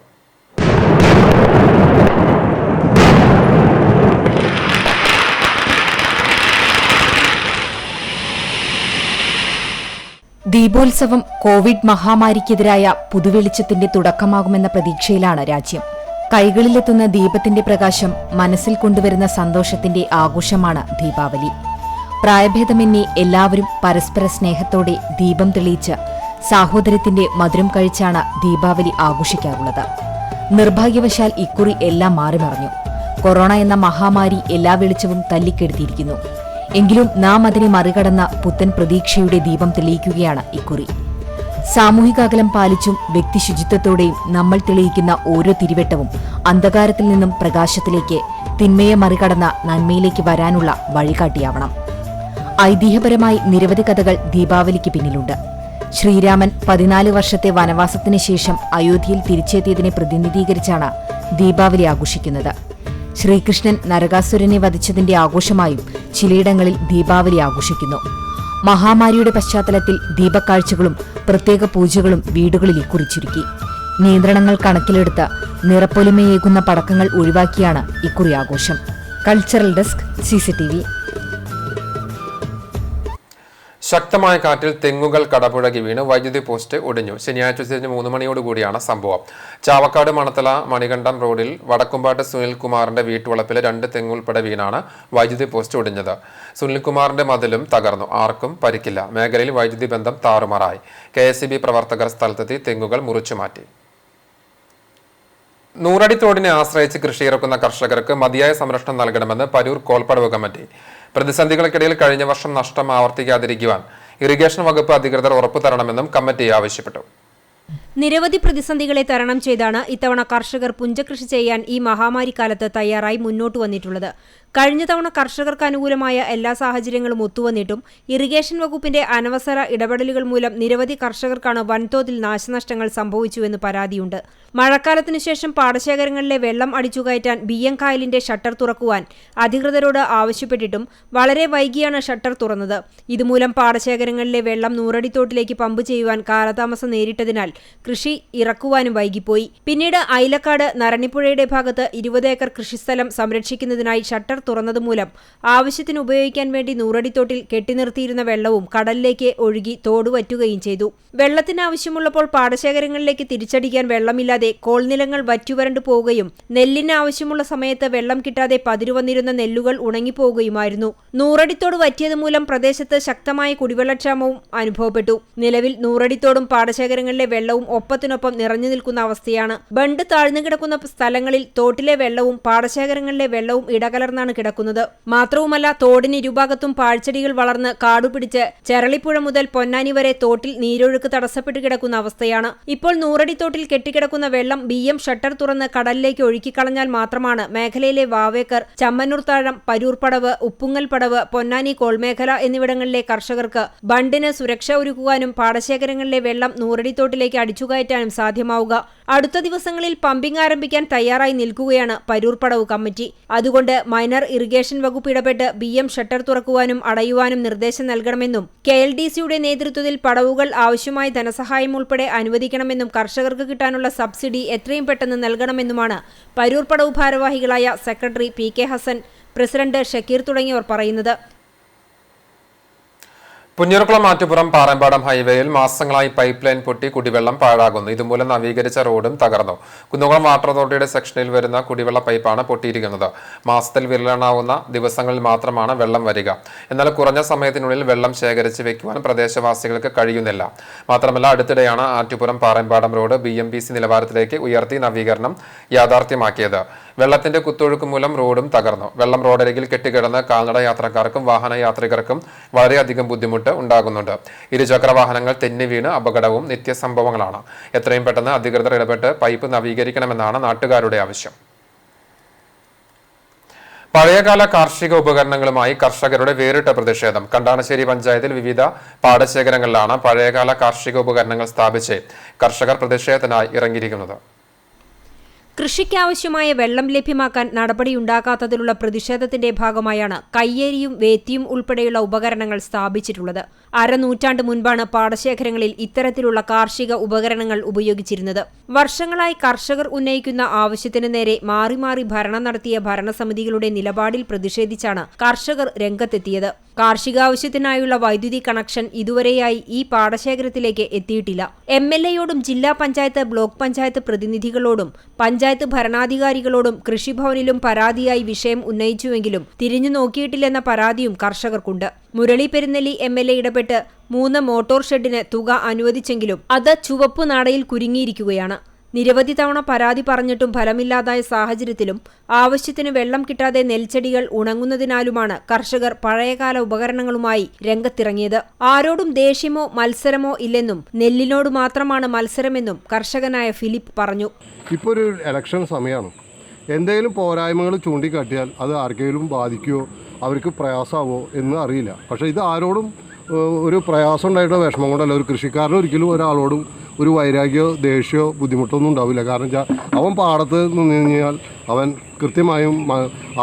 ദീപോത്സവം കോവിഡ് മഹാമാരിക്കെതിരായ പുതുവെളിച്ചത്തിന്റെ തുടക്കമാകുമെന്ന പ്രതീക്ഷയിലാണ് രാജ്യം. കൈകളിലെത്തുന്ന ദീപത്തിന്റെ പ്രകാശം മനസ്സിൽ കൊണ്ടുവരുന്ന സന്തോഷത്തിന്റെ ആഘോഷമാണ് ദീപാവലി. പ്രായഭേദമന്യേ എല്ലാവരും പരസ്പര സ്നേഹത്തോടെ ദീപം തെളിയിച്ച് സാഹോദര്യത്തിന്റെ മധുരം കഴിച്ചാണ് ദീപാവലി ആഘോഷിക്കാറുള്ളത്. നിർഭാഗ്യവശാൽ ഇക്കുറി എല്ലാം മാറിമറിഞ്ഞു. കൊറോണ എന്ന മഹാമാരി എല്ലാ വെളിച്ചവും തല്ലിക്കെടുത്തിയിരിക്കുന്നു. എങ്കിലും നാം അതിനെ മറികടന്ന പുത്തൻ പ്രതീക്ഷയുടെ ദീപം തെളിയിക്കുകയാണ് ഇക്കുറി. സാമൂഹിക അകലം പാലിച്ചും വ്യക്തിശുചിത്വത്തോടെയും നമ്മൾ തെളിയിക്കുന്ന ഓരോ തിരിവെട്ടവും അന്ധകാരത്തിൽ നിന്നും പ്രകാശത്തിലേക്ക്, തിന്മയെ മറികടന്ന നന്മയിലേക്ക് വരാനുള്ള വഴികാട്ടിയാവണം. ഐതിഹ്യപരമായി നിരവധി കഥകൾ ദീപാവലിക്ക് പിന്നിലുണ്ട്. ശ്രീരാമൻ 14 വർഷത്തെ വനവാസത്തിന് ശേഷം അയോധ്യയിൽ തിരിച്ചെത്തിയതിനെ പ്രതിനിധീകരിച്ചാണ് ദീപാവലി ആഘോഷിക്കുന്നത്. ശ്രീകൃഷ്ണൻ നരകാസുരനെ വധിച്ചതിന്റെ ആഘോഷമായും ചിലയിടങ്ങളിൽ ദീപാവലി ആഘോഷിക്കുന്നു. മഹാമാരിയുടെ പശ്ചാത്തലത്തിൽ ദീപക്കാഴ്ചകളും പ്രത്യേക പൂജകളും വീടുകളിൽ കുറിച്ചുരുക്കി. നിയന്ത്രണങ്ങൾ കണക്കിലെടുത്ത് നിറപ്പൊലിമയേകുന്ന പടക്കങ്ങൾ ഒഴിവാക്കിയാണ് ഇക്കുറി ആഘോഷം. Cultural desk, CCTV. ശക്തമായ കാറ്റിൽ തെങ്ങുകൾ കടപുഴകി വീണ് വൈദ്യുതി പോസ്റ്റ് ഒടിഞ്ഞു. ശനിയാഴ്ച ഉച്ചതിരിഞ്ഞ് 3 മണിയോടുകൂടിയാണ് സംഭവം. ചാവക്കാട് മണത്തല മണികണ്ഠം റോഡിൽ വടക്കുംപാട്ട് സുനിൽകുമാറിന്റെ വീട്ടുവളപ്പിലെ 2 തെങ്ങ് ഉൾപ്പെടെ വീണാണ് വൈദ്യുതി പോസ്റ്റ് ഒടിഞ്ഞത്. സുനിൽകുമാറിന്റെ മതിലും തകർന്നു. ആർക്കും പരിക്കില്ല. മേഖലയിൽ വൈദ്യുതി ബന്ധം താറുമാറായി. KSEB പ്രവർത്തകർ സ്ഥലത്തെത്തി തെങ്ങുകൾ മുറിച്ചുമാറ്റി. നൂറടി തോടിനെ ആശ്രയിച്ച് കൃഷിയിറക്കുന്ന കർഷകർക്ക് മതിയായ സംരക്ഷണം നൽകണമെന്ന് പരൂർ കോൾപ്പടവ് കമ്മിറ്റി. പ്രതിസന്ധികൾക്കിടയിൽ കഴിഞ്ഞ വർഷം നഷ്ടം ആവർത്തിക്കാതിരിക്കുവാൻ ഇറിഗേഷൻ വകുപ്പ് അധികൃതർ ഉറപ്പു തരണമെന്നും കമ്മിറ്റി ആവശ്യപ്പെട്ടു. നിരവധി പ്രതിസന്ധികളെ തരണം ചെയ്താണ് ഇത്തവണ കർഷകർ പുഞ്ചകൃഷി ചെയ്യാൻ ഈ മഹാമാരി കാലത്ത് തയ്യാറായി മുന്നോട്ട് വന്നിട്ടുള്ളത്. കഴിഞ്ഞ തവണ കർഷകർക്ക് അനുകൂലമായ എല്ലാ സാഹചര്യങ്ങളും ഒത്തുവന്നിട്ടും ഇറിഗേഷൻ വകുപ്പിന്റെ അനവസര ഇടപെടലുകൾ മൂലം നിരവധി കർഷകർക്കാണ് വൻതോതിൽ നാശനഷ്ടങ്ങൾ സംഭവിച്ചുവെന്ന് പരാതിയുണ്ട്. മഴക്കാലത്തിനു ശേഷം പാടശേഖരങ്ങളിലെ വെള്ളം അടിച്ചുകയറ്റാൻ BM കായലിന്റെ ഷട്ടർ തുറക്കുവാൻ അധികൃതരോട് ആവശ്യപ്പെട്ടിട്ടും വളരെ വൈകിയാണ് ഷട്ടർ തുറന്നത്. ഇതുമൂലം പാടശേഖരങ്ങളിലെ വെള്ളം നൂറടിത്തോട്ടിലേക്ക് പമ്പ് ചെയ്യുവാൻ കാലതാമസം നേരിട്ടതിനാൽ കൃഷി ഇറക്കുവാനും വൈകിപ്പോയി. പിന്നീട് അയിലക്കാട് നരണിപ്പുഴയുടെ ഭാഗത്ത് 20 ഏക്കർ കൃഷിസ്ഥലം സംരക്ഷിക്കുന്നതിനായി ഷട്ടർ തുറന്നതുമൂലം ആവശ്യത്തിന് ഉപയോഗിക്കാൻ വേണ്ടി നൂറടിത്തോട്ടിൽ കെട്ടിനിർത്തിയിരുന്ന വെള്ളവും കടലിലേക്ക് ഒഴുകി തോട് വറ്റുകയും ചെയ്തു. വെള്ളത്തിന് ആവശ്യമുള്ളപ്പോൾ പാടശേഖരങ്ങളിലേക്ക് തിരിച്ചടിക്കാൻ വെള്ളമില്ലാതെ കോൾനിലങ്ങൾ വറ്റുവരണ്ടു പോവുകയും നെല്ലിന് ആവശ്യമുള്ള സമയത്ത് വെള്ളം കിട്ടാതെ പതിരുവന്നിരുന്ന നെല്ലുകൾ ഉണങ്ങിപ്പോവുകയുമായിരുന്നു. നൂറടിത്തോട് വറ്റിയത് മൂലം പ്രദേശത്ത് ശക്തമായ കുടിവെള്ളക്ഷാമവും അനുഭവപ്പെട്ടു. നിലവിൽ നൂറടിത്തോടും പാടശേഖരങ്ങളിലെ വെള്ളവും ഒപ്പത്തിനൊപ്പം നിറഞ്ഞു നിൽക്കുന്ന അവസ്ഥയാണ്. ബണ്ട് താഴ്ന്നു കിടക്കുന്ന സ്ഥലങ്ങളിൽ തോട്ടിലെ വെള്ളവും പാടശേഖരങ്ങളിലെ വെള്ളവും ഇടകലർന്നാണ് കിടക്കുന്നത്. മാത്രവുമല്ല തോടിന് ഇരുഭാഗത്തും പാഴ്ചെടികൾ വളർന്ന് കാടുപിടിച്ച് ചെറളിപ്പുഴ മുതൽ പൊന്നാനി വരെ തോട്ടിൽ നീരൊഴുക്ക് തടസ്സപ്പെട്ടു കിടക്കുന്ന അവസ്ഥയാണ്. ഇപ്പോൾ നൂറടിത്തോട്ടിൽ കെട്ടിക്കിടക്കുന്ന വെള്ളം BM ഷട്ടർ തുറന്ന് കടലിലേക്ക് ഒഴുക്കിക്കളഞ്ഞാൽ മാത്രമാണ് മേഖലയിലെ വാവേക്കർ, ചമ്മന്നൂർ താഴം, പരൂർപ്പടവ്, ഉപ്പുങ്ങൽ പടവ്, പൊന്നാനി കോൾമേഖല എന്നിവിടങ്ങളിലെ കർഷകർക്ക് ബണ്ടിന് സുരക്ഷ ഒരുക്കുവാനും പാടശേഖരങ്ങളിലെ വെള്ളം നൂറടിത്തോട്ടിലേക്ക് അടിച്ചുകയറ്റാനും സാധ്യമാവുക. അടുത്ത ദിവസങ്ങളിൽ പമ്പിംഗ് ആരംഭിക്കാൻ തയ്യാറായി നിൽക്കുകയാണ് പരൂർപ്പടവ് കമ്മിറ്റി. അതുകൊണ്ട് മൈനർ ഇറിഗേഷൻ വകുപ്പ് ഇടപെട്ട് BM ഷട്ടർ തുറക്കുവാനും അടയുവാനും നിർദ്ദേശം നൽകണമെന്നും KLDCയുടെ നേതൃത്വത്തിൽ പടവുകൾ ആവശ്യമായ ധനസഹായം ഉൾപ്പെടെ അനുവദിക്കണമെന്നും കർഷകർക്ക് കിട്ടാനുള്ള സബ്സിഡി എത്രയും പെട്ടെന്ന് നൽകണമെന്നുമാണ് പരൂർപ്പടവ് ഭാരവാഹികളായ secretary PK Hassan, president Shakeer തുടങ്ങിയവർ പറയുന്നത്. പുന്നൂർക്കുളം ആറ്റുപുറം പാറമ്പാടം ഹൈവേയിൽ മാസങ്ങളായി പൈപ്പ് ലൈൻ പൊട്ടി കുടിവെള്ളം പാഴാകുന്നു. ഇതുമൂലം നവീകരിച്ച റോഡും തകർന്നു. കുന്നംകുളം വാട്ടർ അതോറിറ്റിയുടെ സെക്ഷനിൽ വരുന്ന കുടിവെള്ള പൈപ്പാണ് പൊട്ടിയിരിക്കുന്നത്. മാസത്തിൽ വിരലെണ്ണാവുന്ന ദിവസങ്ങളിൽ മാത്രമാണ് വെള്ളം വരിക. എന്നാൽ കുറഞ്ഞ സമയത്തിനുള്ളിൽ വെള്ളം ശേഖരിച്ച് വെക്കുവാൻ പ്രദേശവാസികൾക്ക് കഴിയുന്നില്ല. മാത്രമല്ല, അടുത്തിടെയാണ് ആറ്റുപുറം പാറമ്പാടം റോഡ് BMPC നിലവാരത്തിലേക്ക് ഉയർത്തി നവീകരണം യാഥാർത്ഥ്യമാക്കിയത്. വെള്ളത്തിന്റെ കുത്തൊഴുക്ക് മൂലം റോഡും തകർന്നു. വെള്ളം റോഡരികിൽ കെട്ടിക്കിടന്ന് കാൽനട യാത്രക്കാർക്കും വാഹന യാത്രികർക്കും വളരെയധികം ബുദ്ധിമുട്ട് ഉണ്ടാകുന്നുണ്ട്. ഇരുചക്ര വാഹനങ്ങൾ തെന്നി വീണ് അപകടവും നിത്യസംഭവങ്ങളാണ്. എത്രയും പെട്ടെന്ന് അധികൃതർ ഇടപെട്ട് പൈപ്പ് നവീകരിക്കണമെന്നാണ് നാട്ടുകാരുടെ ആവശ്യം. പഴയകാല കാർഷിക ഉപകരണങ്ങളുമായി കർഷകരുടെ വേറിട്ട പ്രതിഷേധം. കണ്ടാണശ്ശേരി പഞ്ചായത്തിൽ വിവിധ പാടശേഖരങ്ങളിലാണ് പഴയകാല കാർഷിക ഉപകരണങ്ങൾ സ്ഥാപിച്ച് കർഷകർ പ്രതിഷേധത്തിനായി ഇറങ്ങിയിരിക്കുന്നത്. കൃഷിക്കാവശ്യമായ വെള്ളം ലഭ്യമാക്കാൻ നടപടിയുണ്ടാക്കാത്തതിലുള്ള പ്രതിഷേധത്തിന്റെ ഭാഗമായാണ് കയ്യേരിയും വേത്തിയും ഉൾപ്പെടെയുള്ള ഉപകരണങ്ങൾ സ്ഥാപിച്ചിട്ടുള്ളത്. അരനൂറ്റാണ്ട് മുൻപാണ് പാടശേഖരങ്ങളിൽ ഇത്തരത്തിലുള്ള കാർഷിക ഉപകരണങ്ങൾ ഉപയോഗിച്ചിരുന്നത്. വർഷങ്ങളായി കർഷകർ ഉന്നയിക്കുന്ന ആവശ്യത്തിന് നേരെ മാറി മാറി ഭരണം നടത്തിയ ഭരണസമിതികളുടെ നിലപാടിൽ പ്രതിഷേധിച്ചാണ് കർഷകർ രംഗത്തെത്തിയത്. കാർഷികാവശ്യത്തിനായുള്ള വൈദ്യുതി കണക്ഷൻ ഇതുവരെയായി ഈ പാടശേഖരത്തിലേക്ക് എത്തിയിട്ടില്ല. MLAയോടും ജില്ലാ പഞ്ചായത്ത്, ബ്ലോക്ക് പഞ്ചായത്ത് പ്രതിനിധികളോടും പഞ്ചായത്ത് ഭരണാധികാരികളോടും കൃഷിഭവനിലും പരാതിയായി വിഷയം ഉന്നയിച്ചുവെങ്കിലും തിരിഞ്ഞു നോക്കിയിട്ടില്ലെന്ന പരാതിയും കർഷകർക്കുണ്ട്. മുരളി പെരുന്നെല്ലി MLA ഇടപെട്ട് 3 മോട്ടോർ ഷെഡിന് തുക അനുവദിച്ചെങ്കിലും അത് ചുവപ്പ് നാടയിൽ കുരുങ്ങിയിരിക്കുകയാണ്. നിരവധി തവണ പരാതി പറഞ്ഞിട്ടും ഫലമില്ലാതായ സാഹചര്യത്തിലും ആവശ്യത്തിന് വെള്ളം കിട്ടാതെ നെൽച്ചെടികൾ ഉണങ്ങുന്നതിനാലുമാണ് കർഷകർ പഴയകാല ഉപകരണങ്ങളുമായി രംഗത്തിറങ്ങിയത്. ആരോടും ദേഷ്യമോ മത്സരമോ ഇല്ലെന്നും നെല്ലിനോട് മാത്രമാണ് മത്സരമെന്നും കർഷകനായ ഫിലിപ്പ് പറഞ്ഞു. ഇപ്പോൾ ഒരു ഇലക്ഷൻ സമയമാണ്. എന്തെങ്കിലും പോരായ്മകൾ ചൂണ്ടിക്കാട്ടിയാൽ അത് ആർക്കെങ്കിലും ബാധിക്കുമോ, അവർക്ക് പ്രയാസമാവോ എന്ന് അറിയില്ല. പക്ഷേ ഇത് ആരോടും ഒരു പ്രയാസം ഉണ്ടായിട്ടോ വിഷമം കൊണ്ടല്ല. ഒരു കൃഷിക്കാരന് ഒരിക്കലും ഒരാളോടും ഒരു വൈരാഗ്യമോ ദേഷ്യമോ ബുദ്ധിമുട്ടൊന്നും ഉണ്ടാവില്ല. കാരണം വെച്ചാൽ അവൻ പാടത്ത് നിന്ന് കഴിഞ്ഞാൽ അവൻ കൃത്യമായും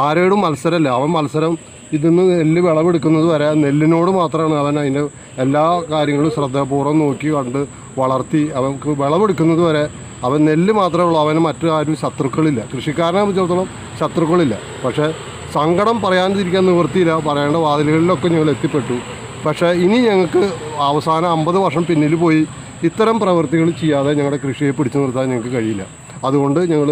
ആരോടും മത്സരമല്ല. അവൻ മത്സരം ഇതിന്ന് നെല്ല് വിളവെടുക്കുന്നത് വരെ നെല്ലിനോട് മാത്രമാണ് അവൻ അതിൻ്റെ എല്ലാ കാര്യങ്ങളും ശ്രദ്ധാപൂർവ്വം നോക്കി കണ്ട് വളർത്തി അവർക്ക് വിളവെടുക്കുന്നത് വരെ അവൻ നെല്ല് മാത്രമേ ഉള്ളൂ. അവന് മറ്റു ആരും ശത്രുക്കളില്ല. കൃഷിക്കാരനെ സംബന്ധിച്ചിടത്തോളം ശത്രുക്കളില്ല. പക്ഷേ സങ്കടം പറയാതിരിക്കാൻ നിവൃത്തിയില്ല. പറയേണ്ട വാതിലുകളിലൊക്കെ ഞങ്ങൾ എത്തിപ്പെട്ടു. പക്ഷേ ഇനി ഞങ്ങൾക്ക് അവസാനം 50 വർഷം പിന്നിൽ പോയി ഇത്തരം പ്രവൃത്തികൾ ചെയ്യാതെ ഞങ്ങളുടെ കൃഷിയെ പിടിച്ചു നിർത്താൻ ഞങ്ങൾക്ക് കഴിയില്ല. അതുകൊണ്ട് ഞങ്ങൾ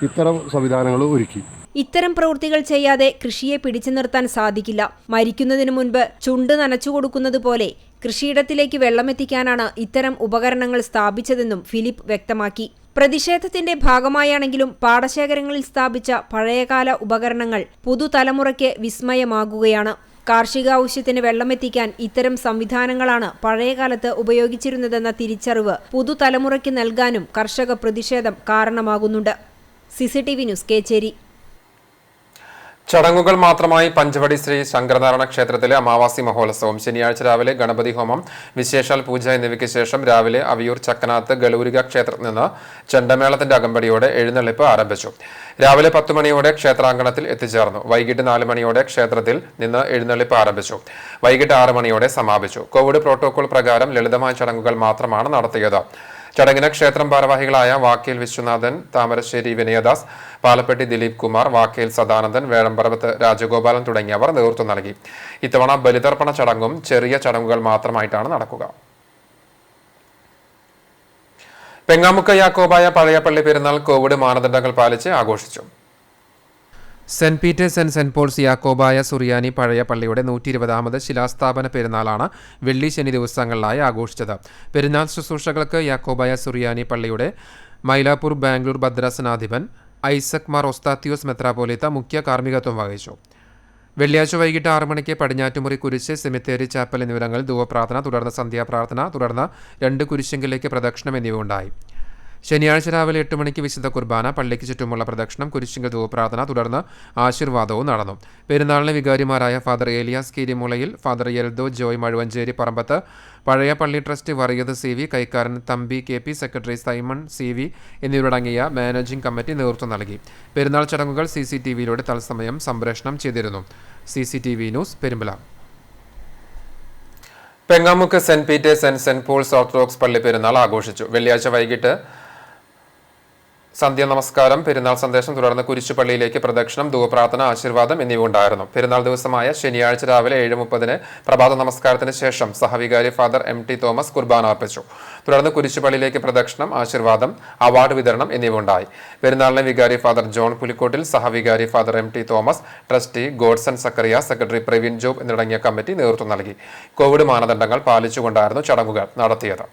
ഇത്തരം സംവിധാനങ്ങൾ ഒരുക്കി. ഇത്തരം പ്രവൃത്തികൾ ചെയ്യാതെ കൃഷിയെ പിടിച്ചു നിർത്താൻ സാധിക്കില്ല. മരിക്കുന്നതിന് മുൻപ് ചുണ്ട് നനച്ചു കൊടുക്കുന്നത് പോലെ കൃഷിയിടത്തിലേക്ക് വെള്ളമെത്തിക്കാനാണ് ഇത്തരം ഉപകരണങ്ങൾ സ്ഥാപിച്ചതെന്നും ഫിലിപ്പ് വ്യക്തമാക്കി. പ്രതിഷേധത്തിന്റെ ഭാഗമായാണെങ്കിലും പാടശേഖരങ്ങളിൽ സ്ഥാപിച്ച പഴയകാല ഉപകരണങ്ങൾ പുതുതലമുറയ്ക്ക് വിസ്മയമാകുകയാണ്. കാർഷികാവശ്യത്തിന് വെള്ളമെത്തിക്കാൻ ഇത്തരം സംവിധാനങ്ങളാണ് പഴയകാലത്ത് ഉപയോഗിച്ചിരുന്നതെന്ന തിരിച്ചറിവ് പുതുതലമുറയ്ക്ക് നൽകാനും കർഷക പ്രതിഷേധം കാരണമാകുന്നുണ്ട്. CCTV news, Kecheri. ചടങ്ങുകൾ മാത്രമായി പഞ്ചവടി ശ്രീ ശങ്കരനാരായണ ക്ഷേത്രത്തിലെ അമാവാസി മഹോത്സവം. ശനിയാഴ്ച രാവിലെ ഗണപതി ഹോമം, വിശേഷാൽ പൂജ എന്നിവയ്ക്ക് ശേഷം രാവിലെ അവിയൂർ ചക്കനാത്ത് ഗളൂരിക ക്ഷേത്രത്തിൽ നിന്ന് ചെണ്ടമേളത്തിന്റെ അകമ്പടിയോടെ എഴുന്നള്ളിപ്പ് ആരംഭിച്ചു. രാവിലെ 10 മണിയോടെ ക്ഷേത്രാങ്കണത്തിൽ എത്തിച്ചേർന്നു. വൈകിട്ട് 4 മണിയോടെ ക്ഷേത്രത്തിൽ നിന്ന് എഴുന്നള്ളിപ്പ് ആരംഭിച്ചു. വൈകിട്ട് 6 മണിയോടെ സമാപിച്ചു. കോവിഡ് പ്രോട്ടോകോൾ പ്രകാരം ലളിതമായ ചടങ്ങുകൾ മാത്രമാണ് നടത്തിയത്. ചടങ്ങിന് ക്ഷേത്രം ഭാരവാഹികളായ വാക്കേൽ വിശ്വനാഥൻ, താമരശ്ശേരി വിനയദാസ്, പാലപ്പെട്ടി ദിലീപ് കുമാർ, വാക്കേൽ സദാനന്ദൻ, വേഴമ്പറമ്പത്ത് രാജഗോപാലൻ തുടങ്ങിയവർ നേതൃത്വം നൽകി. ഇത്തവണ ബലിതർപ്പണ ചടങ്ങും ചെറിയ ചടങ്ങുകൾ മാത്രമായിട്ടാണ് നടക്കുക. പെങ്ങാമുക്ക് യാക്കോബായ പഴയ പള്ളി പെരുന്നാൾ കോവിഡ് മാനദണ്ഡങ്ങൾ പാലിച്ച് ആഘോഷിച്ചു. Saint Peter's and Saint Paul's Yakobaya Suriyani പഴയ പള്ളിയുടെ 120ാമത് ശിലാസ്ഥാപന പെരുന്നാളാണ് വെള്ളി ശനി ദിവസങ്ങളിലായി ആഘോഷിച്ചത്. പെരുന്നാൾ ശുശ്രൂഷകൾക്ക് യാക്കോബായ സുറിയാനി പള്ളിയുടെ മൈലാപ്പൂർ ബാംഗ്ലൂർ ഭദ്രാസനാധിപൻ ഐസക് മാർ ഒസ്താത്യോസ് മെത്രാപോലീത്ത മുഖ്യ കാർമ്മികത്വം വഹിച്ചു. വെള്ളിയാഴ്ച വൈകിട്ട് 6 മണിക്ക് പടിഞ്ഞാറ്റുമുറി കുരിശ്, സെമിത്തേരി ചാപ്പൽ എന്നിവിടങ്ങളിൽ ധൂവപ്രാർത്ഥന, തുടർന്ന് സന്ധ്യാപ്രാർത്ഥന, തുടർന്ന് 2 കുരിശെങ്കിലേക്ക് പ്രദക്ഷിണം എന്നിവ ഉണ്ടായി. ശനിയാഴ്ച രാവിലെ 8 മണിക്ക് വിശുദ്ധ കുർബാന, പള്ളിക്ക് ചുറ്റുമുള്ള പ്രദക്ഷിണം, കുരിശിങ്കൽ ധൂവപ്രാർത്ഥന, തുടർന്ന് ആശീർവാദവും നടന്നു. പെരുന്നാളിന് വികാരിമാരായ ഫാദർ ഏലിയാസ് കീരിമുളയിൽ, ഫാദർ യെൽദോ ജോയ് മഴുവഞ്ചേരി പറമ്പത്ത്, പഴയ പള്ളി ട്രസ്റ്റ് വറിയത് CV, കൈക്കാരൻ Thampi KP, secretary Simon CV എന്നിവരടങ്ങിയ മാനേജിംഗ് കമ്മിറ്റി നേതൃത്വം നൽകി. പെരുന്നാൾ ചടങ്ങുകൾ CCTVയിലൂടെ തത്സമയം സംപ്രേഷണം ചെയ്തിരുന്നു. CCTV news, Perumbala. Pengamukku Saint Peter's and Saint Paul's orthodox പള്ളി പെരുന്നാൾ ആഘോഷിച്ചു. വെള്ളിയാഴ്ച വൈകിട്ട് സന്ധ്യ നമസ്കാരം, പെരുന്നാൾ സന്ദേശം, തുടർന്ന് കുരിശുപള്ളിയിലേക്ക് പ്രദക്ഷിണം, ധൂപപ്രാർത്ഥന, ആശീർവാദം എന്നിവ ഉണ്ടായിരുന്നു. പെരുന്നാൾ ദിവസമായ ശനിയാഴ്ച രാവിലെ 7:30 പ്രഭാത നമസ്കാരത്തിന് ശേഷം സഹവികാരി ഫാദർ MT തോമസ് കുർബാന അർപ്പിച്ചു. തുടർന്ന് കുരിശുപള്ളിയിലേക്ക് പ്രദക്ഷിണം, ആശീർവാദം, അവാർഡ് വിതരണം എന്നിവ ഉണ്ടായി. പെരുന്നാളിന് വികാരി ഫാദർ ജോൺ പുലിക്കോട്ടിൽ, സഹവികാരി father MT Thomas, trustee Godson Zacharia, secretary Praveen Job എന്നിവരടങ്ങിയ കമ്മിറ്റി നേതൃത്വം നൽകി. കോവിഡ് മാനദണ്ഡങ്ങൾ പാലിച്ചുകൊണ്ടായിരുന്നു ചടങ്ങുകൾ നടത്തിയത്.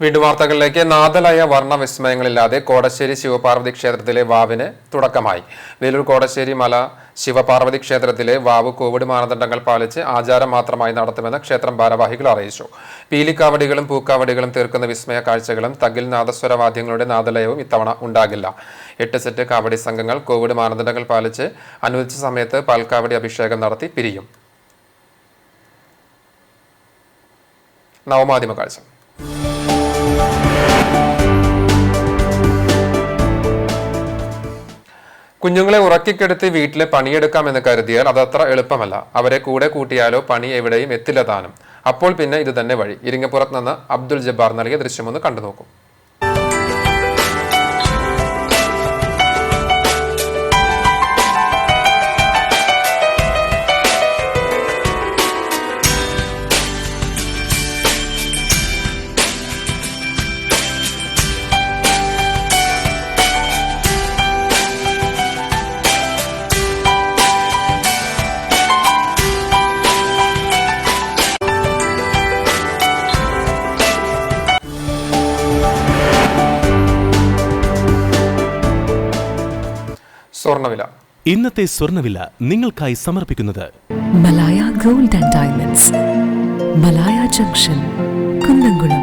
വീണ്ടും വാർത്തകളിലേക്ക്. നാദലയ വർണ്ണവിസ്മയങ്ങളില്ലാതെ കോടശ്ശേരി ശിവപാർവതി ക്ഷേത്രത്തിലെ വാവിന് തുടക്കമായി. വേലൂർ കോടശ്ശേരി മല ശിവപാർവതി ക്ഷേത്രത്തിലെ വാവ് കോവിഡ് മാനദണ്ഡങ്ങൾ പാലിച്ച് ആചാരം മാത്രമായി നടത്തുമെന്ന് ക്ഷേത്രം ഭാരവാഹികൾ അറിയിച്ചു. പീലിക്കാവടികളും പൂക്കാവടികളും തീർക്കുന്ന വിസ്മയ കാഴ്ചകളും തകിൽ നാദസ്വരവാദ്യങ്ങളുടെ നാദലയവും ഇത്തവണ ഉണ്ടാകില്ല. 8 സെറ്റ് കാവടി സംഘങ്ങൾ കോവിഡ് മാനദണ്ഡങ്ങൾ പാലിച്ച് അനുവദിച്ച സമയത്ത് പാൽക്കാവടി അഭിഷേകം നടത്തി പിരിയും. നവമാധ്യമ കാഴ്ച. കുഞ്ഞുങ്ങളെ ഉറക്കിക്കെടുത്തി വീട്ടിലെ പണിയെടുക്കാമെന്ന് കരുതിയാൽ അതത്ര എളുപ്പമല്ല. അവരെ കൂടെ കൂട്ടിയാലോ പണി എവിടെയും എത്തില്ല താനും. അപ്പോൾ പിന്നെ ഇത് തന്നെ വഴി. ഇരിങ്ങപ്പുറത്ത് നിന്ന് അബ്ദുൽ ജബ്ബാർ നൽകിയ ദൃശ്യമൊന്ന് കണ്ടുനോക്കും. സ്വർണ്ണവില. ഇന്നത്തെ സ്വർണ്ണവില നിങ്ങൾക്കായി സമർപ്പിക്കുന്നത് Malaya gold and diamonds, Malaya junction, Kunnamkulam.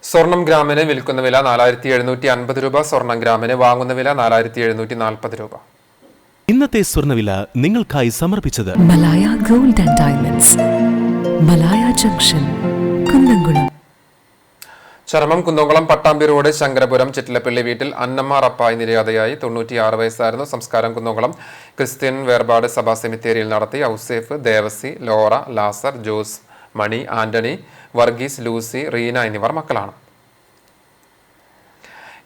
സ്വർണം ഗ്രാമിന് വിൽക്കുന്ന വില 4750 രൂപ. സ്വർണം ഗ്രാമിന് വാങ്ങുന്ന വില 4740 രൂപ. ഇന്നത്തെ സ്വർണ്ണവില നിങ്ങൾക്കായി സമർപ്പിച്ചത് Malaya gold and diamonds, Malaya junction, Kunnamkulam. ചരമം കുന്നംകുളം പട്ടാമ്പി റോഡ് ശങ്കരപുരം ചിറ്റിലപ്പള്ളി വീട്ടിൽ അന്നമ്മ റപ്പായി നിര്യാതയായി. 96 വയസ്സായിരുന്നു. സംസ്കാരം കുന്നംകുളം ക്രിസ്ത്യൻ വേർപാട് സഭാ സെമിത്തേരിയിൽ നടത്തി. ഔസേഫ്, ദേവസി, ലോറ, ലാസർ, ജോസ്, മണി, ആന്റണി, വർഗീസ്, ലൂസി, റീന എന്നിവർ മക്കളാണ്.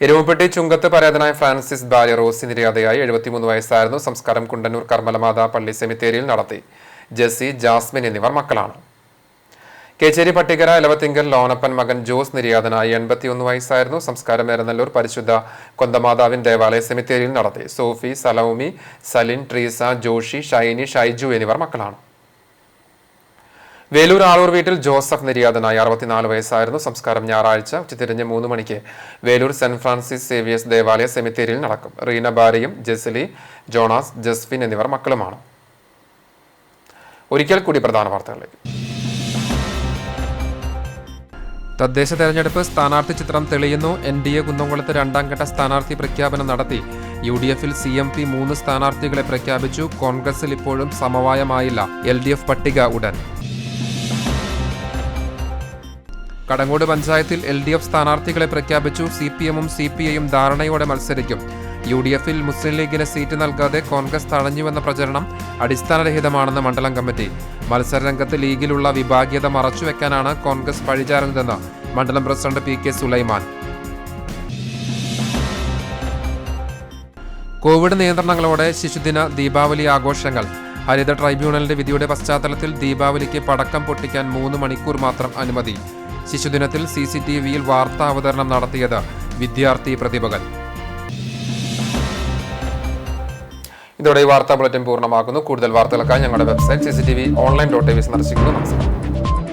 എരുമപ്പെട്ടി ചുങ്കത്ത് പരേതനായ ഫ്രാൻസിസ് ഭാര്യ റോസി നിര്യാതയായി. 73 വയസ്സായിരുന്നു. സംസ്കാരം കുണ്ടന്നൂർ കർമ്മലമാതാ പള്ളി സെമിത്തേരിയിൽ നടത്തി. ജെസി, ജാസ്മിൻ എന്നിവർ മക്കളാണ്. കേച്ചേരി പട്ടിക്കര എലവത്തിങ്കൽ ലോനപ്പൻ മകൻ ജോസ് നിര്യാതനായി. 81 വയസ്സായിരുന്നു. സംസ്കാരം എരനല്ലൂർ പരിശുദ്ധ കൊന്തമാതാവിൻ ദേവാലയ സെമിത്തേരിയിൽ നടത്തി. സോഫി, സലൗമി, സലിൻ, ട്രീസ, ജോഷി, ഷൈനി, ഷൈജു എന്നിവർ മക്കളാണ്. വേലൂർ ആളൂർ വീട്ടിൽ ജോസഫ് നിര്യാതനായി. 64 വയസ്സായിരുന്നു. സംസ്കാരം ഞായറാഴ്ച ഉച്ചതിരിഞ്ഞ് 3 മണിക്ക് വേലൂർ സെന്റ് ഫ്രാൻസിസ് സേവിയേഴ്സ് ദേവാലയ സെമിത്തേരിയിൽ നടക്കും. റീന ഭാര്യയും ജെസിലി, ജോണാസ്, ജസ്ഫിൻ എന്നിവർ മക്കളുമാണ്. ഒരിക്കൽ കൂടി പ്രധാന വാർത്തകളിലേക്ക്. തദ്ദേശ തെരഞ്ഞെടുപ്പ് സ്ഥാനാർത്ഥി ചിത്രം തെളിയുന്നു. NDA കുന്നംകുളത്ത് 2ാം ഘട്ട സ്ഥാനാർത്ഥി പ്രഖ്യാപനം നടത്തി. UDF-ൽ CMP 3 സ്ഥാനാർത്ഥികളെ പ്രഖ്യാപിച്ചു. കോൺഗ്രസിൽ ഇപ്പോഴും സമവായമായില്ല. LDF പട്ടിക ഉടൻ. കടങ്ങോട് പഞ്ചായത്തിൽ LDF സ്ഥാനാർത്ഥികളെ പ്രഖ്യാപിച്ചു. CPM-ഉം CPI-യും ധാരണയോടെ മത്സരിക്കും. UDF-ൽ മുസ്ലിം ലീഗിന് സീറ്റ് നൽകാതെ കോൺഗ്രസ് തടഞ്ഞുവെന്ന പ്രചരണം അടിസ്ഥാനരഹിതമാണെന്ന് മണ്ഡലം കമ്മിറ്റി. മത്സരരംഗത്ത് ലീഗിലുള്ള വിഭാഗീയത മറച്ചുവെക്കാനാണ് കോൺഗ്രസ് പഴിചാരുന്നതെന്ന് മണ്ഡലം പ്രസിഡന്റ് PK സുലൈമാൻ. കോവിഡ് നിയന്ത്രണങ്ങളോടെ ശിശുദിന ദീപാവലി ആഘോഷങ്ങൾ. ഹരിത ട്രൈബ്യൂണലിന്റെ വിധിയുടെ പശ്ചാത്തലത്തിൽ ദീപാവലിക്ക് പടക്കം പൊട്ടിക്കാൻ 3 മണിക്കൂർ മാത്രം അനുമതി. ശിശുദിനത്തിൽ CCTV-യിൽ വാർത്താ അവതരണം നടത്തിയത് വിദ്യാർത്ഥി പ്രതിഭകൾ. ഇതോടെ ഈ വാർത്താ ബുള്ളറ്റിൻ പൂർണ്ണമാകുന്നു. കൂടുതൽ വാർത്തകൾക്കായി ഞങ്ങളുടെ വെബ്സൈറ്റ് CCTV online.tv സന്ദർശിക്കുന്നു. നമസ്കാരം.